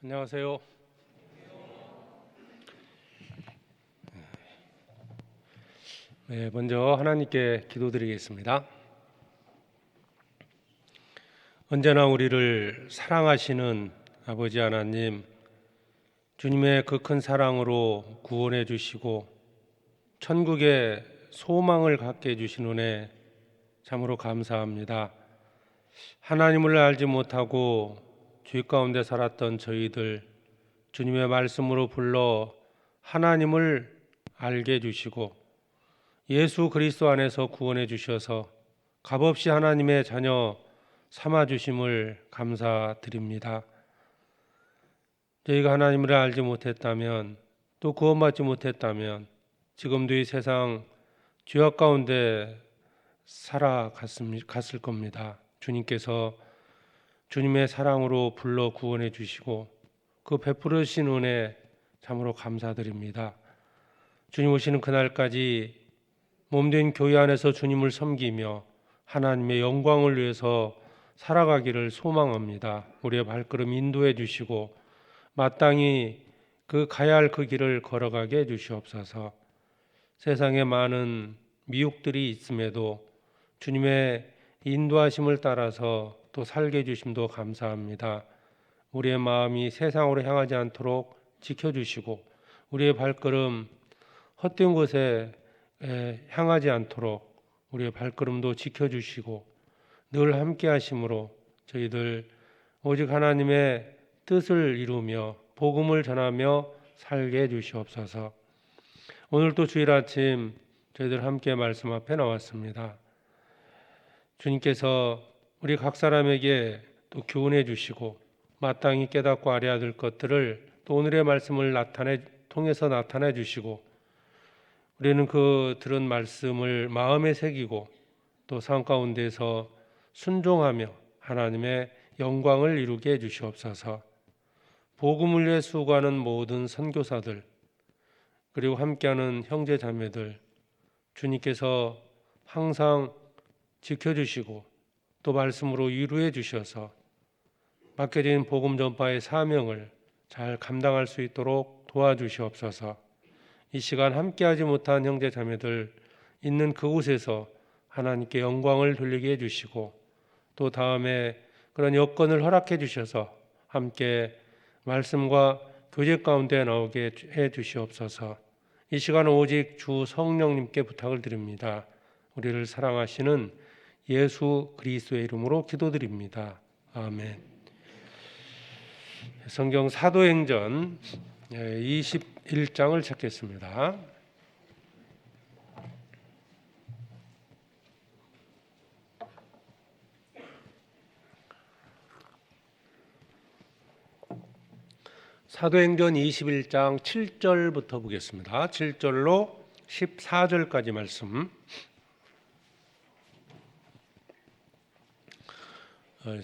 안녕하세요. 네, 먼저 하나님께 기도드리겠습니다. 언제나 우리를 사랑하시는 아버지 하나님, 주님의 그 큰 사랑으로 구원해 주시고 천국의 소망을 갖게 해주신 은혜 참으로 감사합니다. 하나님을 알지 못하고 죄 가운데 살았던 저희들, 주님의 말씀으로 불러 하나님을 알게 해주시고 예수 그리스도 안에서 구원해 주셔서 값없이 하나님의 자녀 삼아 주심을 감사드립니다. 저희가 하나님을 알지 못했다면, 또 구원받지 못했다면 지금도 이 세상 죄악 가운데 살아갔을 겁니다. 주님께서 주님의 사랑으로 불러 구원해 주시고 그 베풀으신 은혜 참으로 감사드립니다. 주님 오시는 그날까지 몸된 교회 안에서 주님을 섬기며 하나님의 영광을 위해서 살아가기를 소망합니다. 우리의 발걸음 인도해 주시고 마땅히 가야 할 그 길을 걸어가게 해 주시옵소서. 세상에 많은 미혹들이 있음에도 주님의 인도하심을 따라서 또 살게 해 주심도 감사합니다. 우리의 마음이 세상으로 향하지 않도록 지켜주시고 우리의 발걸음 헛된 곳에 향하지 않도록 우리의 발걸음도 지켜주시고 늘 함께 하심으로 저희들 오직 하나님의 뜻을 이루며 복음을 전하며 살게 해 주시옵소서. 오늘 또 주일 아침 저희들 함께 말씀 앞에 나왔습니다. 주님께서 우리 각 사람에게 또 교훈해 주시고 마땅히 깨닫고 알아야 될 것들을 또 오늘의 말씀을 통해서 나타내 주시고 우리는 그 들은 말씀을 마음에 새기고 또 삶 가운데서 순종하며 하나님의 영광을 이루게 해주시옵소서. 복음을 위해 수고하는 모든 선교사들 그리고 함께하는 형제 자매들 주님께서 항상 지켜주시고 또 말씀으로 위로해 주셔서 맡겨진 복음 전파의 사명을 잘 감당할 수 있도록 도와주시옵소서. 이 시간 함께하지 못한 형제 자매들 있는 그곳에서 하나님께 영광을 돌리게 해주시고 또 다음에 그런 여건을 허락해 주셔서 함께 말씀과 교제 가운데 나오게 해 주시옵소서. 이 시간은 오직 주 성령님께 부탁을 드립니다. 우리를 사랑하시는 예수 그리스도의 이름으로 기도드립니다. 아멘. 성경 사도행전 21장을 찾겠습니다. 사도행전 21장 7절부터 보겠습니다. 7절로 14절까지 말씀.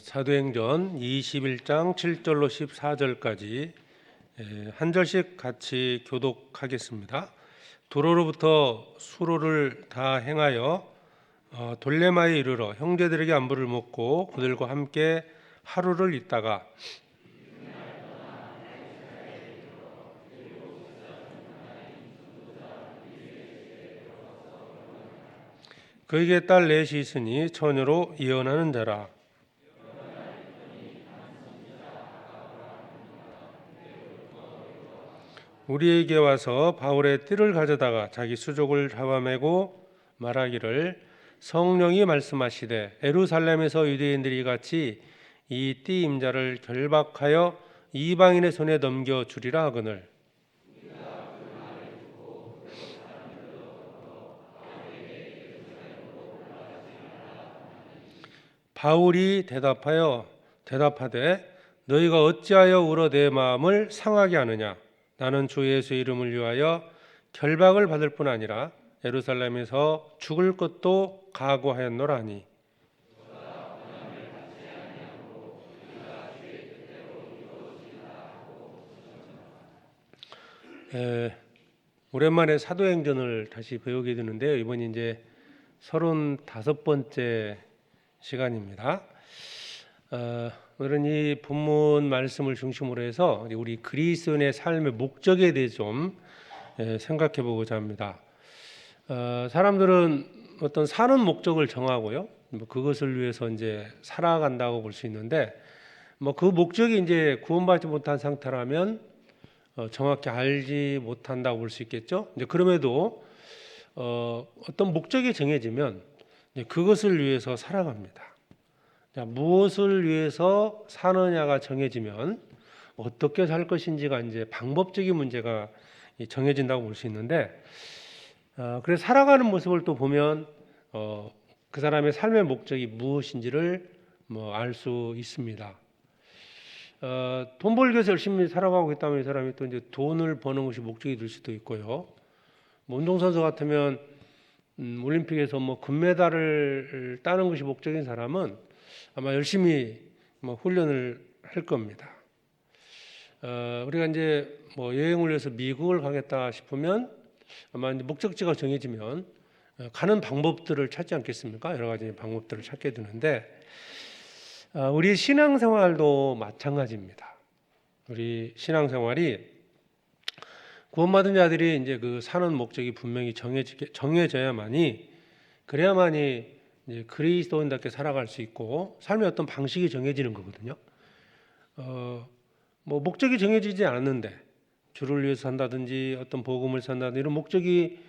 사도행전 21장 7절로 14절까지 한 절씩 같이 교독하겠습니다. 도로로부터 수로를 다 행하여 돌레마에 이르러 형제들에게 안부를 묻고 그들과 함께 하루를 있다가 그에게 딸 넷이 있으니 처녀로 예언하는 자라. 우리에게 와서 바울의 띠를 가져다가 자기 수족을 잡아매고 말하기를 성령이 말씀하시되 예루살렘에서 유대인들이 같이 이 띠 임자를 결박하여 이방인의 손에 넘겨 주리라 하거늘 바울이 대답하되 너희가 어찌하여 울어 내 마음을 상하게 하느냐. 나는 주 예수의 이름을 위하여 결박을 받을 뿐 아니라 예루살렘에서 죽을 것도 각오하였노라니. 오랜만에 사도행전을 다시 배우게 되는데요. 이번이 이제 35번째 시간입니다. 오늘은 이 본문 말씀을 중심으로 해서 우리 그리스도인의 삶의 목적에 대해 좀 생각해 보고자 합니다. 사람들은 어떤 사는 목적을 정하고요, 뭐 그것을 위해서 이제 살아간다고 볼 수 있는데, 뭐 그 목적이 이제 구원받지 못한 상태라면 정확히 알지 못한다고 볼 수 있겠죠. 이제 그럼에도 어떤 목적이 정해지면 이제 그것을 위해서 살아갑니다. 자, 무엇을 위해서 사느냐가 정해지면 어떻게 살 것인지가 이제 방법적인 문제가 정해진다고 볼 수 있는데, 그래서 살아가는 모습을 또 보면 그 사람의 삶의 목적이 무엇인지를 뭐 알 수 있습니다. 돈 벌기 위해서 열심히 살아가고 있다면 이 사람이 또 이제 돈을 버는 것이 목적이 될 수도 있고요. 뭐 운동선수 같으면 올림픽에서 뭐 금메달을 따는 것이 목적인 사람은 아마 열심히 뭐 훈련을 할 겁니다. 우리가 이제 뭐 여행을 위해서 미국을 가겠다 싶으면 아마 이제 목적지가 정해지면 가는 방법들을 찾지 않겠습니까? 여러 가지 방법들을 찾게 되는데, 우리 신앙생활도 마찬가지입니다. 우리 신앙생활이 구원받은 자들이 이제 그 사는 목적이 분명히 정해져야만이, 그래야만이 이제 그리스도인답게 살아갈 수 있고 삶의 어떤 방식이 정해지는 거거든요. 뭐 목적이 정해지지 않았는데 주를 위해서 산다든지 어떤 복음을 산다든지 이런 목적이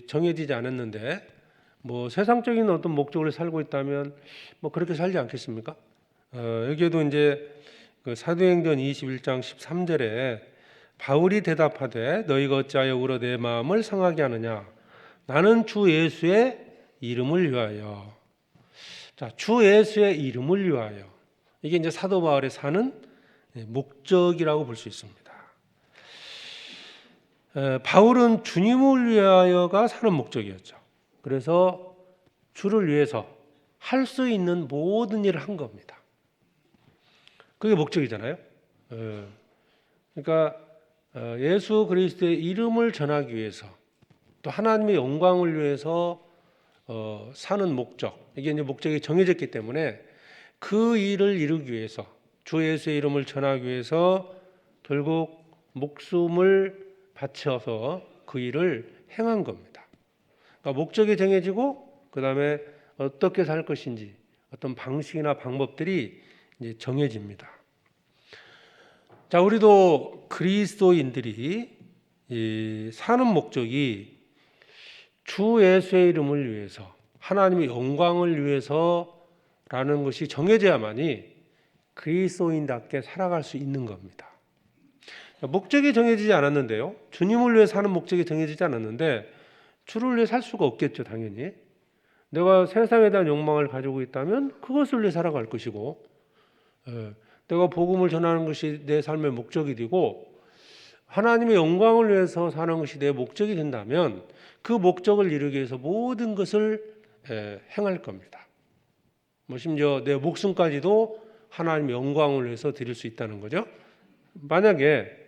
정해지지 않았는데 뭐 세상적인 어떤 목적을 살고 있다면 뭐 그렇게 살지 않겠습니까? 여기에도 이제 그 사도행전 21장 13절에 바울이 대답하되 너희가 어찌하여 울어 내 마음을 상하게 하느냐 나는 주 예수의 이름을 위하여. 자, 주 예수의 이름을 위하여. 이게 이제 사도 바울의 사는 목적이라고 볼 수 있습니다. 바울은 주님을 위하여가 사는 목적이었죠. 그래서 주를 위해서 할 수 있는 모든 일을 한 겁니다. 그게 목적이잖아요. 그러니까 예수 그리스도의 이름을 전하기 위해서, 또 하나님의 영광을 위해서 사는 목적, 이게 이제 목적이 정해졌기 때문에 그 일을 이루기 위해서, 주 예수의 이름을 전하기 위해서 결국 목숨을 바쳐서 그 일을 행한 겁니다. 그러니까 목적이 정해지고 그 다음에 어떻게 살 것인지 어떤 방식이나 방법들이 이제 정해집니다. 자, 우리도 그리스도인들이 사는 목적이 주 예수의 이름을 위해서, 하나님의 영광을 위해서라는 것이 정해져야만이 그리스도인답게 살아갈 수 있는 겁니다. 목적이 정해지지 않았는데요, 주님을 위해 사는 목적이 정해지지 않았는데 주를 위해 살 수가 없겠죠. 당연히 내가 세상에 대한 욕망을 가지고 있다면 그것을 위해 살아갈 것이고, 내가 복음을 전하는 것이 내 삶의 목적이 되고 하나님의 영광을 위해서 사는 것이 내 목적이 된다면 그 목적을 이루기 위해서 모든 것을 행할 겁니다. 뭐 심지어 내 목숨까지도 하나님의 영광을 위해서 드릴 수 있다는 거죠. 만약에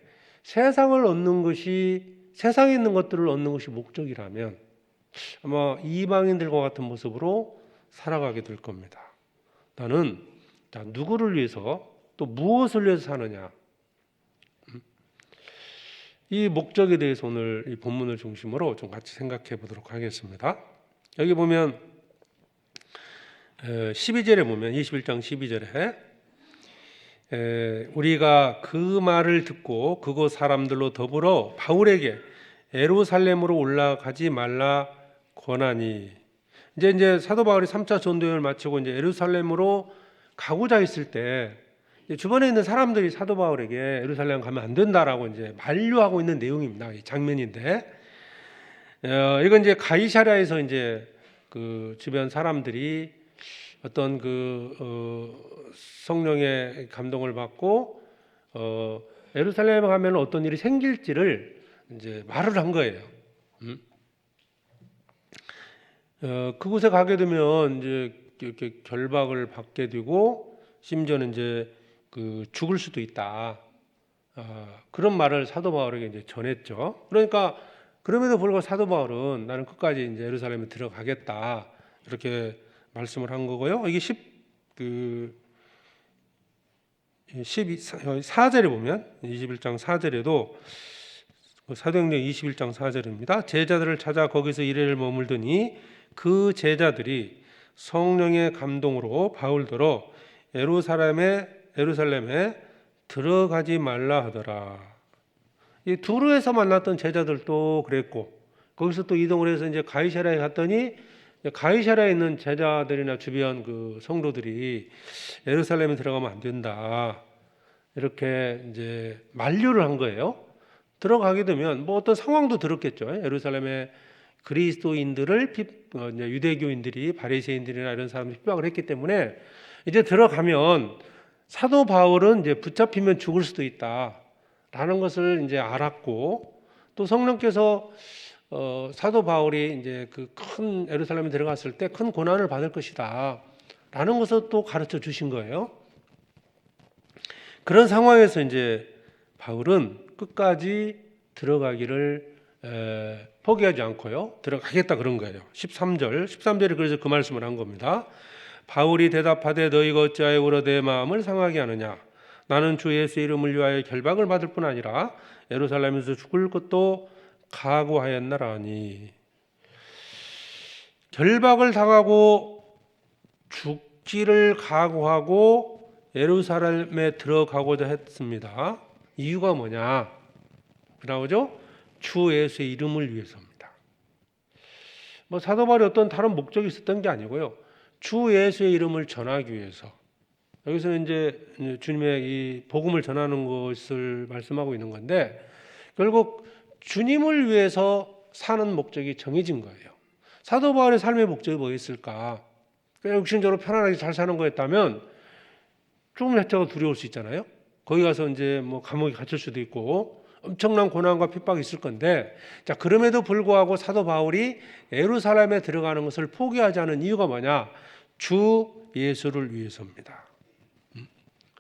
세상을 얻는 것이, 세상에 있는 것들을 얻는 것이 목적이라면 아마 이방인들과 같은 모습으로 살아가게 될 겁니다. 나는 누구를 위해서 또 무엇을 위해서 사느냐, 이 목적에 대해서 오늘 이 본문을 중심으로 좀 같이 생각해 보도록 하겠습니다. 여기 보면 12절에 보면 21장 12절에 우리가 그 말을 듣고 그곳 사람들로 더불어 바울에게 예루살렘으로 올라가지 말라 권하니. 이제 사도 바울이 3차 전도여행을 마치고 이제 예루살렘으로 가고자 했을 때 주변에 있는 사람들이 사도 바울에게 예루살렘 가면 안 된다라고 이제 만류하고 있는 내용입니다. 이 장면인데, 이건 이제 가이사랴에서 이제 그 주변 사람들이 어떤 성령의 감동을 받고 예루살렘에 가면 어떤 일이 생길지를 이제 말을 한 거예요. 그곳에 가게 되면 이제 이렇게 결박을 받게 되고 심지어는 이제 죽을 수도 있다. 그런 말을 사도 바울에게 이제 전했죠. 그러니까 그럼에도 불구하고 사도 바울은 나는 끝까지 이제 예루살렘에 들어가겠다 이렇게 말씀을 한 거고요. 이게 4절에 보면 21장 4절에도 사도행전 21장 4절입니다. 제자들을 찾아 거기서 이래를 머물더니 그 제자들이 성령의 감동으로 바울더러 예루살렘에 들어가지 말라 하더라. 이 두루에서 만났던 제자들도 그랬고 거기서 또 이동을 해서 이제 가이사랴에 갔더니 가이사랴에 있는 제자들이나 주변 그 성도들이 예루살렘에 들어가면 안 된다. 이렇게 이제 만류를 한 거예요. 들어가게 되면 뭐 어떤 상황도 들었겠죠. 예루살렘에 그리스도인들을 유대교인들이 바리새인들이나 이런 사람들이 핍박을 했기 때문에 이제 들어가면 사도 바울은 이제 붙잡히면 죽을 수도 있다라는 것을 이제 알았고 또 성령께서 사도 바울이 이제 그 큰 예루살렘에 들어갔을 때 큰 고난을 받을 것이다라는 것을 또 가르쳐 주신 거예요. 그런 상황에서 이제 바울은 끝까지 들어가기를 포기하지 않고요. 들어가겠다 그런 거예요. 13절에 그래서 그 말씀을 한 겁니다. 바울이 대답하되 너희가 어찌하여 울어 내 마음을 상하게 하느냐. 나는 주 예수의 이름을 위하여 결박을 받을 뿐 아니라 예루살렘에서 죽을 것도 각오하였나라니. 결박을 당하고 죽기를 각오하고 예루살렘에 들어가고자 했습니다. 이유가 뭐냐? 나오죠? 주 예수의 이름을 위해서입니다. 뭐 사도 바울이 어떤 다른 목적이 있었던 게 아니고요. 주 예수의 이름을 전하기 위해서. 여기서는 이제 주님의 이 복음을 전하는 것을 말씀하고 있는 건데 결국 주님을 위해서 사는 목적이 정해진 거예요. 사도 바울의 삶의 목적이 뭐였을까? 그냥 육신적으로 편안하게 잘 사는 거였다면 조금 해태가 두려울 수 있잖아요. 거기 가서 이제 뭐 감옥에 갇힐 수도 있고 엄청난 고난과 핍박이 있을 건데, 자 그럼에도 불구하고 사도 바울이 예루살렘에 들어가는 것을 포기하지 않은 이유가 뭐냐? 주 예수를 위해서입니다.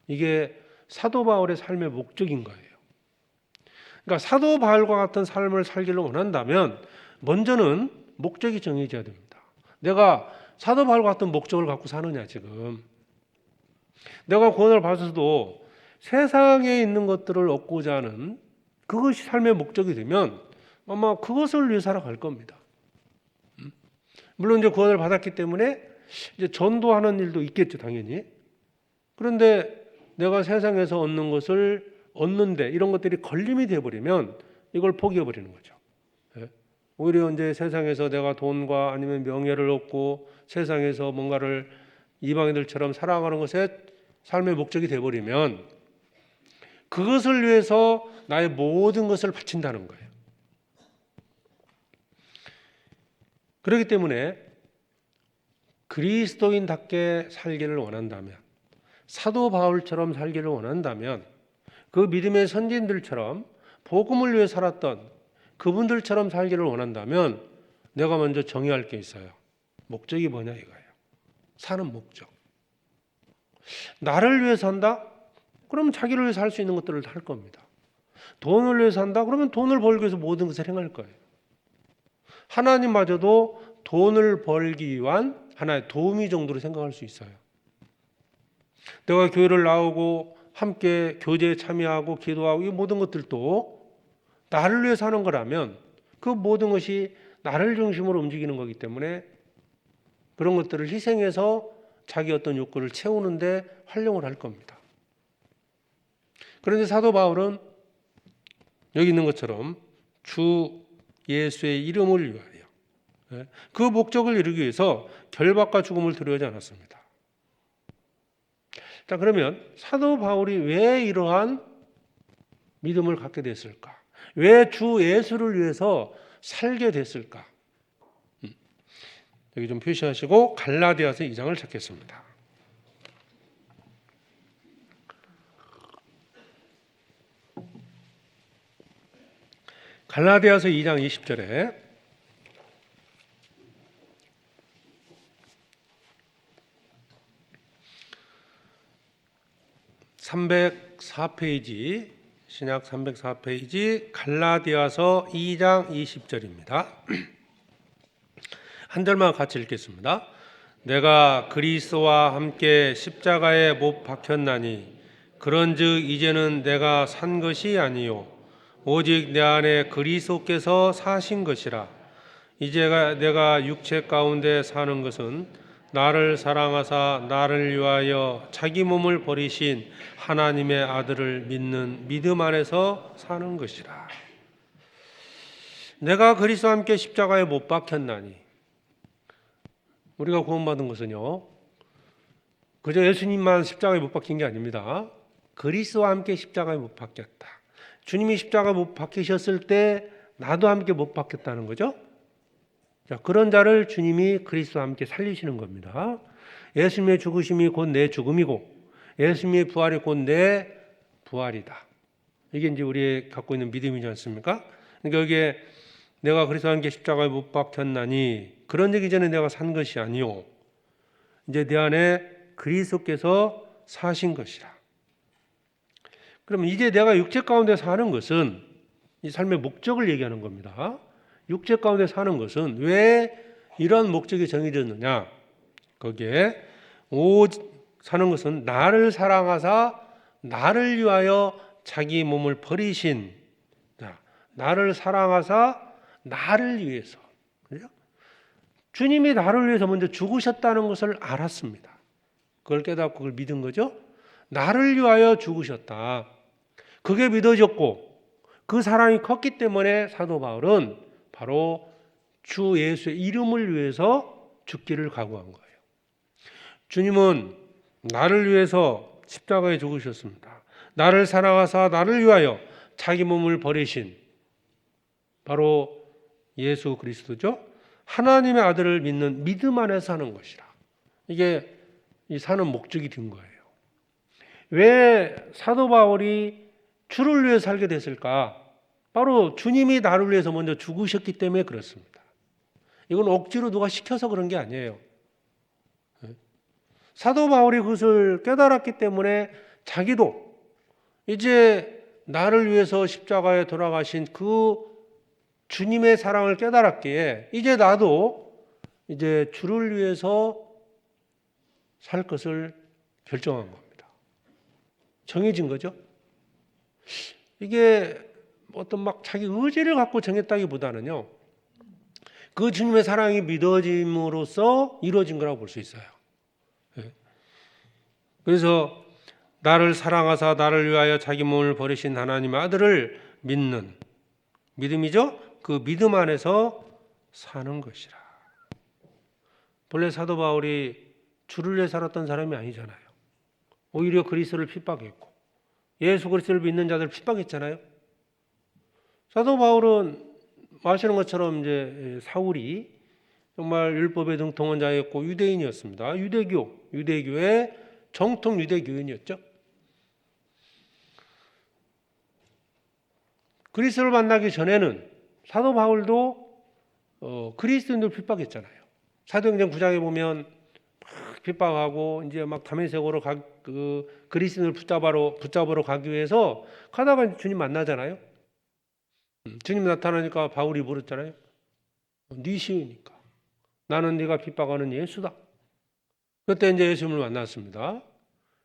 이게 사도 바울의 삶의 목적인 거예요. 그러니까 사도 바울과 같은 삶을 살기를 원한다면 먼저는 목적이 정해져야 됩니다. 내가 사도 바울과 같은 목적을 갖고 사느냐 지금. 내가 구원을 받아서도 세상에 있는 것들을 얻고자 하는 그것이 삶의 목적이 되면 아마 그것을 위해 살아갈 겁니다. 물론 이제 구원을 받았기 때문에 이제 전도하는 일도 있겠죠, 당연히. 그런데 내가 세상에서 얻는 것을 얻는데 이런 것들이 걸림이 되어버리면 이걸 포기해버리는 거죠. 오히려 이제 세상에서 내가 돈과 아니면 명예를 얻고 세상에서 뭔가를 이방인들처럼 살아가는 것에 삶의 목적이 되어버리면 그것을 위해서 나의 모든 것을 바친다는 거예요. 그렇기 때문에 그리스도인답게 살기를 원한다면, 사도 바울처럼 살기를 원한다면, 그 믿음의 선진들처럼 복음을 위해 살았던 그분들처럼 살기를 원한다면 내가 먼저 정의할 게 있어요. 목적이 뭐냐 이거예요. 사는 목적. 나를 위해 산다? 그러면 자기를 위해서 할 수 있는 것들을 다 할 겁니다. 돈을 위해서 산다? 그러면 돈을 벌기 위해서 모든 것을 행할 거예요. 하나님마저도 돈을 벌기 위한 하나의 도우미 정도로 생각할 수 있어요. 내가 교회를 나오고 함께 교제에 참여하고 기도하고 이 모든 것들도 나를 위해서 하는 거라면 그 모든 것이 나를 중심으로 움직이는 거기 때문에 그런 것들을 희생해서 자기 어떤 욕구를 채우는데 활용을 할 겁니다. 그런데 사도 바울은 여기 있는 것처럼 주 예수의 이름을 위하여 그 목적을 이루기 위해서 결박과 죽음을 두려워하지 않았습니다. 자, 그러면 사도 바울이 왜 이러한 믿음을 갖게 됐을까? 왜 주 예수를 위해서 살게 됐을까? 여기 좀 표시하시고 갈라디아서 2장을 찾겠습니다. 갈라디아서 2장 20절에 (304페이지) 신약 304페이지 갈라디아서 2장 20절입니다. 한 절만 같이 읽겠습니다. 내가 그리스도와 함께 십자가에 못 박혔나니 그런즉 이제는 내가 산 것이 아니요 오직 내 안에 그리스도께서 사신 것이라. 이제 내가 육체 가운데 사는 것은 나를 사랑하사 나를 위하여 자기 몸을 버리신 하나님의 아들을 믿는 믿음 안에서 사는 것이라. 내가 그리스도와 함께 십자가에 못 박혔나니. 우리가 구원받은 것은요, 그저 예수님만 십자가에 못 박힌 게 아닙니다. 그리스도와 함께 십자가에 못 박혔다. 주님이 십자가에 못 박히셨을 때 나도 함께 못 박혔다는 거죠. 자, 그런 자를 주님이 그리스도와 함께 살리시는 겁니다. 예수님의 죽으심이 곧 내 죽음이고 예수님의 부활이 곧 내 부활이다. 이게 이제 우리 갖고 있는 믿음이지 않습니까? 그러니까 여기에 내가 그리스도와 함께 십자가에 못 박혔나니 그런 얘기 전에 내가 산 것이 아니요 이제 내 안에 그리스도께서 사신 것이라. 그러면 이제 내가 육체 가운데 사는 것은 이 삶의 목적을 얘기하는 겁니다. 육체 가운데 사는 것은 왜 이런 목적이 정해졌느냐? 거기에 사는 것은 나를 사랑하사 나를 위하여 자기 몸을 버리신, 나를 사랑하사 나를 위해서, 그죠? 주님이 나를 위해서 먼저 죽으셨다는 것을 알았습니다. 그걸 깨닫고 그걸 믿은 거죠. 나를 위하여 죽으셨다. 그게 믿어졌고 그 사랑이 컸기 때문에 사도 바울은 바로 주 예수의 이름을 위해서 죽기를 각오한 거예요. 주님은 나를 위해서 십자가에 죽으셨습니다. 나를 사랑하사 나를 위하여 자기 몸을 버리신 바로 예수 그리스도죠. 하나님의 아들을 믿는 믿음 안에서 사는 것이라. 이게 이 사는 목적이 된 거예요. 왜 사도 바울이 주를 위해 살게 됐을까? 바로 주님이 나를 위해서 먼저 죽으셨기 때문에 그렇습니다. 이건 억지로 누가 시켜서 그런 게 아니에요. 사도 바울이 그것을 깨달았기 때문에 자기도 이제 나를 위해서 십자가에 돌아가신 그 주님의 사랑을 깨달았기에 이제 나도 이제 주를 위해서 살 것을 결정한 겁니다. 정해진 거죠. 이게 어떤 막 자기 의지를 갖고 정했다기보다는요, 그 주님의 사랑이 믿어짐으로써 이루어진 거라고 볼 수 있어요. 그래서 나를 사랑하사 나를 위하여 자기 몸을 버리신 하나님의 아들을 믿는 믿음이죠. 그 믿음 안에서 사는 것이라. 본래 사도 바울이 주를 위해 살았던 사람이 아니잖아요. 오히려 그리스도를 핍박했고 예수 그리스도를 믿는 자들을 핍박했잖아요. 사도 바울은 아시는 것처럼 이제 사울이 정말 율법의 등통한 자였고 유대인이었습니다. 유대교의 정통 유대교인이었죠. 그리스도를 만나기 전에는 사도 바울도 그리스도인들 핍박했잖아요. 사도행전 9장에 보면 막 핍박하고 이제 막 다메섹으로 그리스도인을 붙잡으러 가기 위해서 가다가 주님 만나잖아요. 주님 나타나니까 바울이 물었잖아요. 네 시우니까 나는 네가 핍박하는 예수다. 그때 이제 예수님을 만났습니다.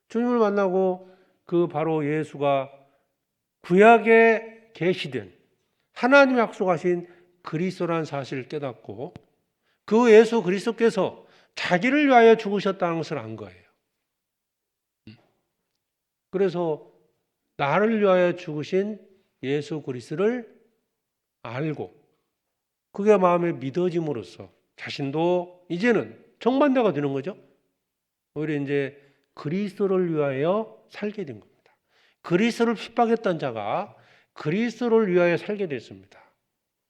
주님을 만나고 그 바로 예수가 구약에 계시된 하나님이 약속하신 그리스도라는 사실을 깨닫고 그 예수 그리스도께서 자기를 위하여 죽으셨다는 것을 안 거예요. 그래서 나를 위하여 죽으신 예수 그리스도를 알고 그게 마음에 믿어짐으로써 자신도 이제는 정반대가 되는 거죠. 오히려 이제 그리스도를 위하여 살게 된 겁니다. 그리스도를 핍박했던 자가 그리스도를 위하여 살게 됐습니다.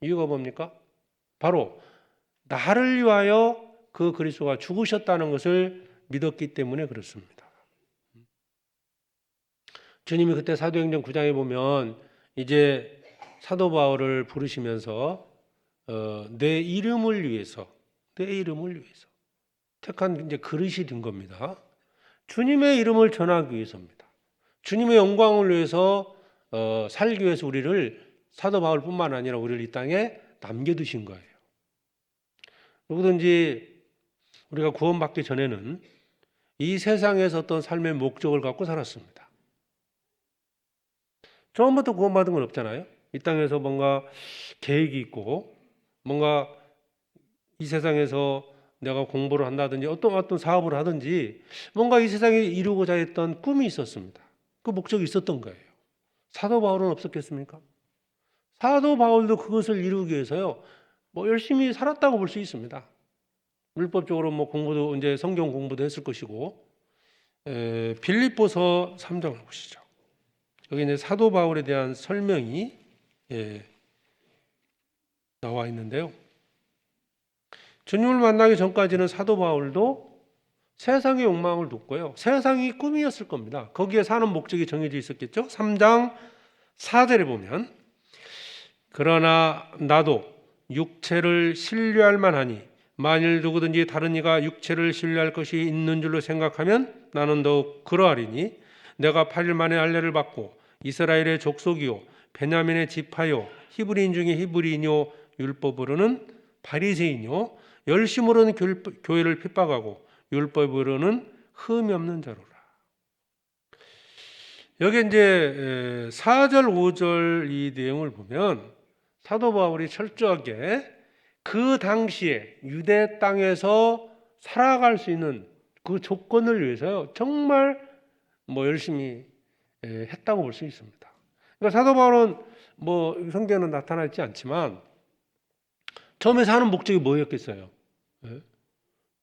이유가 뭡니까? 바로 나를 위하여 그 그리스도가 죽으셨다는 것을 믿었기 때문에 그렇습니다. 주님이 그때 사도행전 9장에 보면 이제 사도 바울을 부르시면서 내 이름을 위해서 택한 이제 그릇이 된 겁니다. 주님의 이름을 전하기 위해서입니다. 주님의 영광을 위해서 살기 위해서 우리를 사도 바울뿐만 아니라 우리를 이 땅에 남겨두신 거예요. 누구든지 우리가 구원받기 전에는 이 세상에서 어떤 삶의 목적을 갖고 살았습니다. 처음부터 구원받은 건 없잖아요. 이 땅에서 뭔가 계획이 있고 뭔가 이 세상에서 내가 공부를 한다든지 어떤 사업을 하든지 뭔가 이 세상에 이루고자 했던 꿈이 있었습니다. 그 목적이 있었던 거예요. 사도 바울은 없었겠습니까? 사도 바울도 그것을 이루기 위해서요, 뭐 열심히 살았다고 볼 수 있습니다. 율법적으로 뭐 공부도 이제 성경 공부도 했을 것이고, 빌립보서 3장을 보시죠. 여기 이제 사도 바울에 대한 설명이 나와 있는데요. 주님을 만나기 전까지는 사도 바울도 세상의 욕망을 뒀고요. 세상이 꿈이었을 겁니다. 거기에 사는 목적이 정해져 있었겠죠. 3장 4절에 보면 그러나 나도 육체를 신뢰할 만하니 만일 누구든지 다른 이가 육체를 신뢰할 것이 있는 줄로 생각하면 나는 더욱 그러하리니 내가 8일 만에 할례를 받고 이스라엘의 족속이요 베냐민의 지파요 히브리인 중에 히브리인요 율법으로는 바리새인요 열심으로는 교회를 핍박하고 율법으로는 흠이 없는 자로라. 여기 이제 4절 5절 이 내용을 보면 사도 바울이 철저하게 그 당시에 유대 땅에서 살아갈 수 있는 그 조건을 위해서요 정말 뭐 열심히 했다고 볼 수 있습니다. 그러니까 사도 바울은 뭐 성경에는 나타나 있지 않지만 처음에 사는 목적이 뭐였겠어요?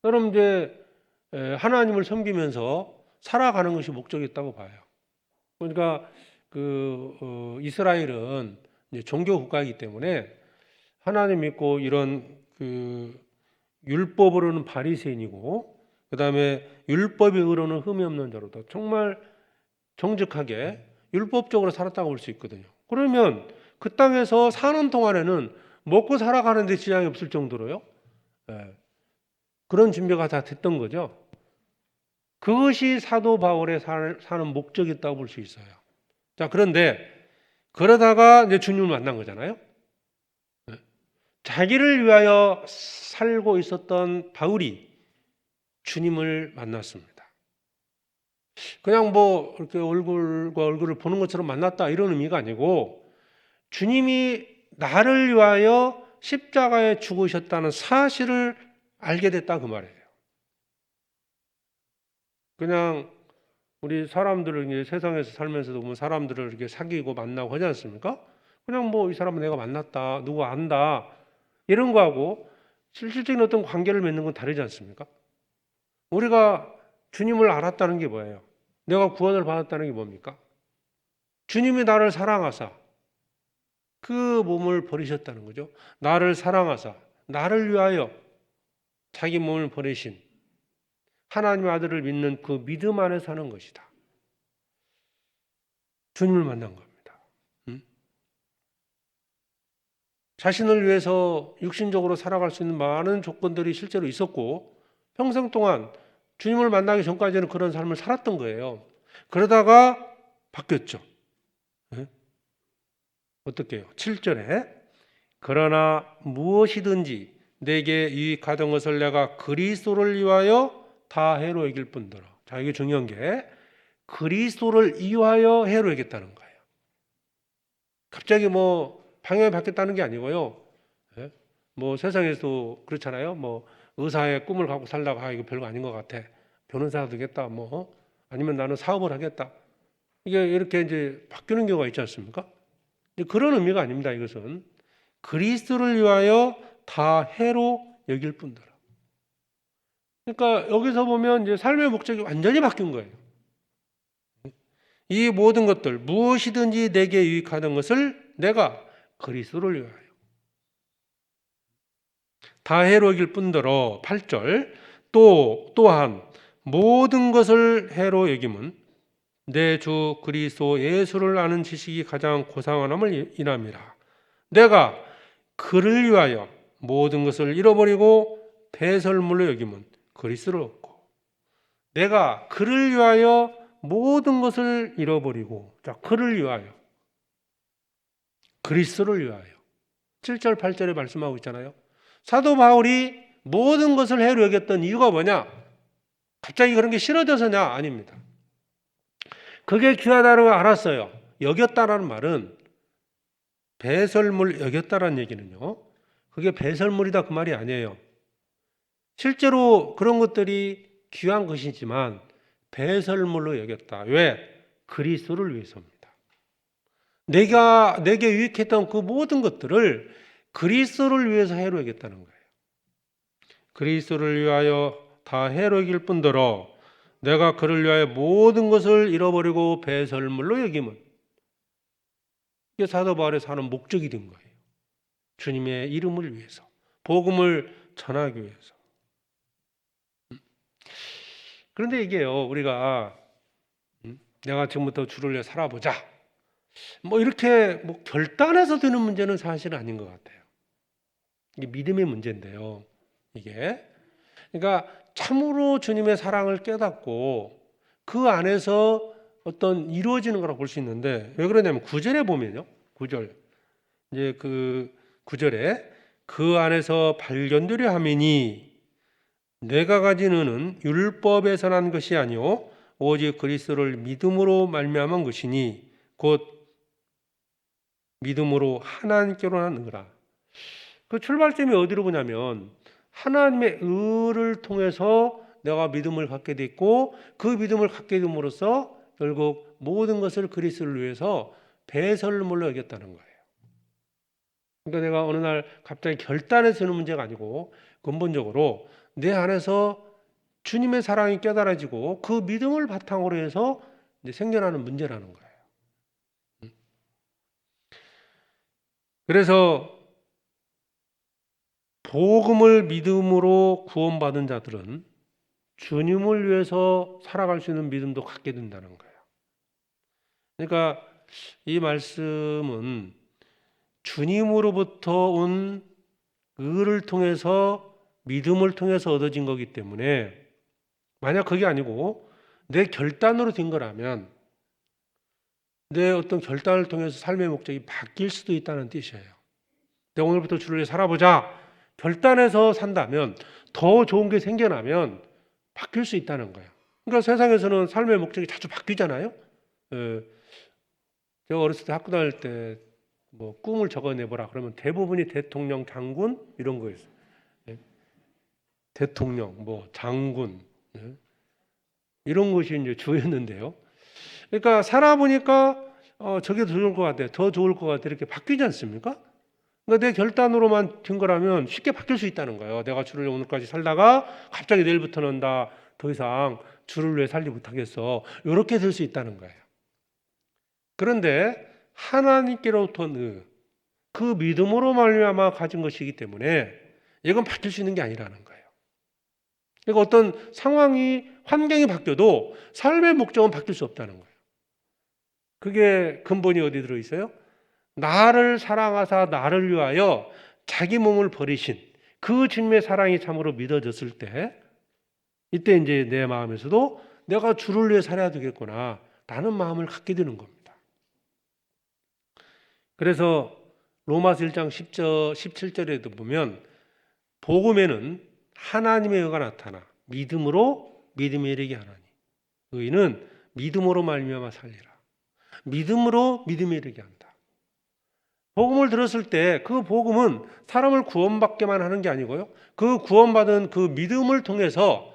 여러분 이제 하나님을 섬기면서 살아가는 것이 목적이었다고 봐요. 그러니까 이스라엘은 이제 종교 국가이기 때문에 하나님 믿고 이런 율법으로는 바리새인이고 그다음에 율법의 의로는 흠이 없는 자로다. 정말 정직하게 율법적으로 살았다고 볼 수 있거든요. 그러면 그 땅에서 사는 동안에는 먹고 살아가는 데 지장이 없을 정도로요. 그런 준비가 다 됐던 거죠. 그것이 사도 바울의 사는 목적이었다고 볼 수 있어요. 자, 그런데 그러다가 이제 주님을 만난 거잖아요. 자기를 위하여 살고 있었던 바울이 주님을 만났습니다. 그냥 뭐 이렇게 얼굴과 얼굴을 보는 것처럼 만났다 이런 의미가 아니고 주님이 나를 위하여 십자가에 죽으셨다는 사실을 알게 됐다 그 말이에요. 그냥 우리 사람들을 세상에서 살면서도 보면 사람들을 이렇게 사귀고 만나고 하지 않습니까? 그냥 뭐 이 사람은 내가 만났다, 누구 안다 이런 거하고 실질적인 어떤 관계를 맺는 건 다르지 않습니까? 우리가 주님을 알았다는 게 뭐예요? 내가 구원을 받았다는 게 뭡니까? 주님이 나를 사랑하사 그 몸을 버리셨다는 거죠. 나를 사랑하사 나를 위하여 자기 몸을 버리신 하나님의 아들을 믿는 그 믿음 안에 사는 것이다. 주님을 만난 겁니다. 자신을 위해서 육신적으로 살아갈 수 있는 많은 조건들이 실제로 있었고 평생 동안 주님을 만나기 전까지는 그런 삶을 살았던 거예요. 그러다가 바뀌었죠. 어떻게 해요? 7절에 그러나 무엇이든지 내게 유익하던 것을 내가 그리스도를 위하여 다 해로 여길 뿐더러. 자, 이게 중요한 게 그리스도를 위하여 해로 여겼다는 거예요. 갑자기 뭐 방향이 바뀌었다는 게 아니고요. 뭐 세상에서도 그렇잖아요. 뭐 의사의 꿈을 갖고 살다가 이거 별거 아닌 것 같아. 변호사가 되겠다. 뭐 아니면 나는 사업을 하겠다. 이게 이렇게 이제 바뀌는 경우가 있지 않습니까? 그런 의미가 아닙니다. 이것은 그리스도를 위하여 다 해로 여길 뿐더러. 그러니까 여기서 보면 이제 삶의 목적이 완전히 바뀐 거예요. 이 모든 것들 무엇이든지 내게 유익하는 것을 내가 그리스도를 위하여 다 해로 여길 뿐더러 8절 또한 모든 것을 해로 여김은 내 주 그리스도 예수를 아는 지식이 가장 고상함을 인함이라. 내가 그를 위하여 모든 것을 잃어버리고 배설물로 여김은 그리스도를 얻고 내가 그를 위하여 모든 것을 잃어버리고 자 그를 위하여 그리스도를 위하여 7절 8절에 말씀하고 있잖아요. 사도 바울이 모든 것을 해로 여겼던 이유가 뭐냐? 갑자기 그런 게 싫어져서냐? 아닙니다. 그게 귀하다는 걸 알았어요. 여겼다라는 말은 배설물 여겼다라는 얘기는요. 그게 배설물이다 그 말이 아니에요. 실제로 그런 것들이 귀한 것이지만 배설물로 여겼다. 왜? 그리스도를 위해서입니다. 내게 유익했던 그 모든 것들을 그리스도를 위해서 해로 여겼다는 거예요. 그리스도를 위하여 다 해로 여길 뿐더러 내가 그를 위하여 모든 것을 잃어버리고 배설물로 여김은, 이게 사도 바울에서 하는 목적이 된 거예요. 주님의 이름을 위해서, 복음을 전하기 위해서. 그런데 이게요, 우리가 내가 지금부터 주를 위해 살아보자, 뭐 이렇게 뭐 결단해서 되는 문제는 사실은 아닌 것 같아요. 이게 믿음의 문제인데요. 이게 그러니까 참으로 주님의 사랑을 깨닫고 그 안에서 어떤 이루어지는 거라고 볼 수 있는데, 왜 그러냐면 9절에 보면요, 9절 이제 그 9절에 그 안에서 발견되려 함이니 내가 가진 의는 율법에서 난 것이 아니요 오직 그리스도를 믿음으로 말미암은 것이니 곧 믿음으로 하나님께로 난 의라. 그 출발점이 어디로 보냐면 하나님의 의를 통해서 내가 믿음을 갖게 됐고, 그 믿음을 갖게 됨으로써 결국 모든 것을 그리스도를 위해서 배설물로 여겼다는 거예요. 그러니까 내가 어느 날 갑자기 결단해서 하는 문제가 아니고 근본적으로 내 안에서 주님의 사랑이 깨달아지고 그 믿음을 바탕으로 해서 이제 생겨나는 문제라는 거예요. 그래서 복음을 믿음으로 구원받은 자들은 주님을 위해서 살아갈 수 있는 믿음도 갖게 된다는 거예요. 그러니까 이 말씀은 주님으로부터 온 의를 통해서, 믿음을 통해서 얻어진 거기 때문에, 만약 그게 아니고 내 결단으로 된 거라면 내 어떤 결단을 통해서 삶의 목적이 바뀔 수도 있다는 뜻이에요. 내가 오늘부터 주를 위해 살아보자 결단해서 산다면, 더 좋은 게 생겨나면 바뀔 수 있다는 거예요. 그러니까 세상에서는 삶의 목적이 자주 바뀌잖아요. 제가 어렸을 때 학교 다닐 때 뭐 꿈을 적어내보라 그러면 대부분이 대통령, 장군 이런 거였어요. 대통령, 뭐 장군 이런 것이 이제 주였는데요. 그러니까 살아보니까 저게 더 좋을 것 같아요. 더 좋을 것 같아요. 이렇게 바뀌지 않습니까? 그러니까 내 결단으로만 된 거라면 쉽게 바뀔 수 있다는 거예요. 내가 주를 오늘까지 살다가 갑자기 내일부터는 나 더 이상 주를 위해 살지 못하겠어. 이렇게 될 수 있다는 거예요. 그런데 하나님께로부터 온 그 믿음으로 말미암아 가진 것이기 때문에 이건 바뀔 수 있는 게 아니라는 거예요. 그러니까 어떤 상황이, 환경이 바뀌어도 삶의 목적은 바뀔 수 없다는 거예요. 그게 근본이 어디 들어있어요? 나를 사랑하사 나를 위하여 자기 몸을 버리신 그 주님의 사랑이 참으로 믿어졌을 때, 이때 이제 내 마음에서도 내가 주를 위해 살아야 되겠구나 라는 마음을 갖게 되는 겁니다. 그래서 로마서 1장 10절, 17절에도 보면 복음에는 하나님의 의가 나타나 믿음으로 믿음에 이르게 하나니 의는 믿음으로 말미암아 살리라. 믿음으로 믿음에 이르게 한다. 복음을 들었을 때 그 복음은 사람을 구원받게만 하는 게 아니고요, 그 구원받은 그 믿음을 통해서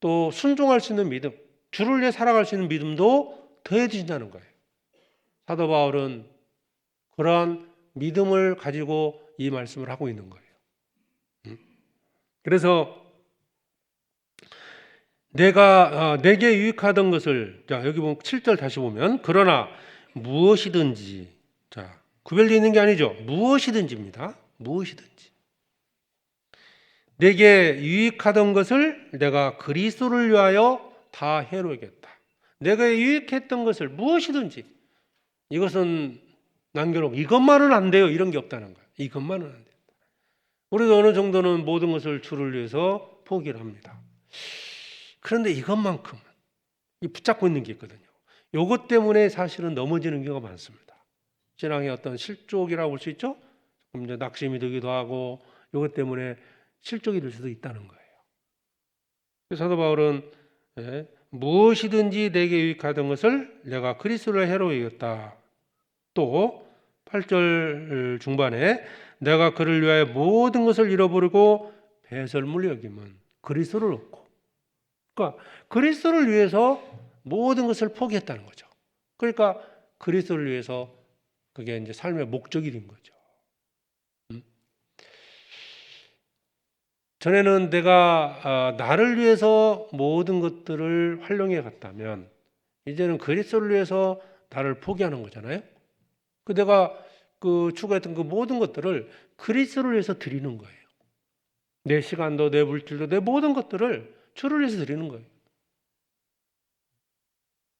또 순종할 수 있는 믿음, 주를 위해 살아갈 수 있는 믿음도 더해진다는 거예요. 사도 바울은 그러한 믿음을 가지고 이 말씀을 하고 있는 거예요. 그래서 내게 유익하던 것을, 자 여기 보면 7절 다시 보면 그러나 무엇이든지, 자 구별되어 있는 게 아니죠. 무엇이든지입니다. 무엇이든지 내게 유익하던 것을 내가 그리스도를 위하여 다 해로우겠다. 내가 유익했던 것을 무엇이든지, 이것은 남겨놓고 이것만은 안 돼요 이런 게 없다는 거예요. 이것만은 안 된다. 우리도 어느 정도는 모든 것을 주를 위해서 포기를 합니다. 그런데 이것만큼은 붙잡고 있는 게 있거든요. 이것 때문에 사실은 넘어지는 경우가 많습니다. 신앙의 어떤 실족이라고 볼 수 있죠. 이제 낙심이 되기도 하고 이것 때문에 실족이 될 수도 있다는 거예요. 사도 바울은 무엇이든지 내게 유익하던 것을 내가 그리스도를 해로 여겼다 또 8절 중반에 내가 그를 위하여 모든 것을 잃어버리고 배설물로 여기면 그리스도를 얻고, 그러니까 그리스도를 위해서 모든 것을 포기했다는 거죠. 그러니까 그리스도를 위해서 그게 이제 삶의 목적이 된 거죠. 전에는 내가 나를 위해서 모든 것들을 활용해 갔다면 이제는 그리스도를 위해서 나를 포기하는 거잖아요. 내가 추구했던 그 모든 것들을 그리스도를 위해서 드리는 거예요. 내 시간도, 내 물질도, 내 모든 것들을 주를 위해서 드리는 거예요.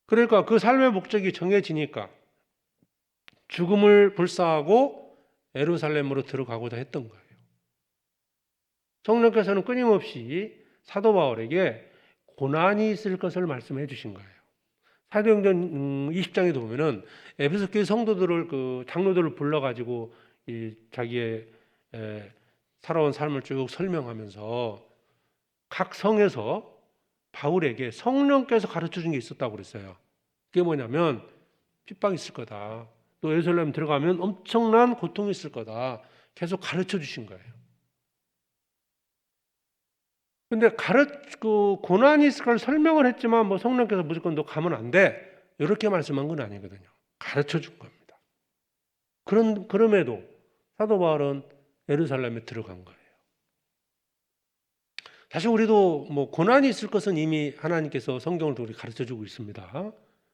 그러니까 그 삶의 목적이 정해지니까 죽음을 불사하고 예루살렘으로 들어가고자 했던 거예요. 성령께서는 끊임없이 사도 바울에게 고난이 있을 것을 말씀해 주신 거예요. 사도행전 20장에도 보면은 에베소 교회 성도들을 장로들을 불러가지고 자기의 살아온 삶을 쭉 설명하면서 각 성에서 바울에게 성령께서 가르쳐 준 게 있었다고 그랬어요. 그게 뭐냐면 핍박이 있을 거다. 또 예루살렘 들어가면 엄청난 고통이 있을 거다. 계속 가르쳐 주신 거예요. 근데 고난이 있을 걸 설명을 했지만 성령께서 무조건 너 가면 안 돼. 이렇게 말씀한 건 아니거든요. 가르쳐 준 겁니다. 그럼에도 사도 바울은 예루살렘에 들어간 거예요. 사실 우리도 고난이 있을 것은 이미 하나님께서 성경을 통해 가르쳐 주고 있습니다.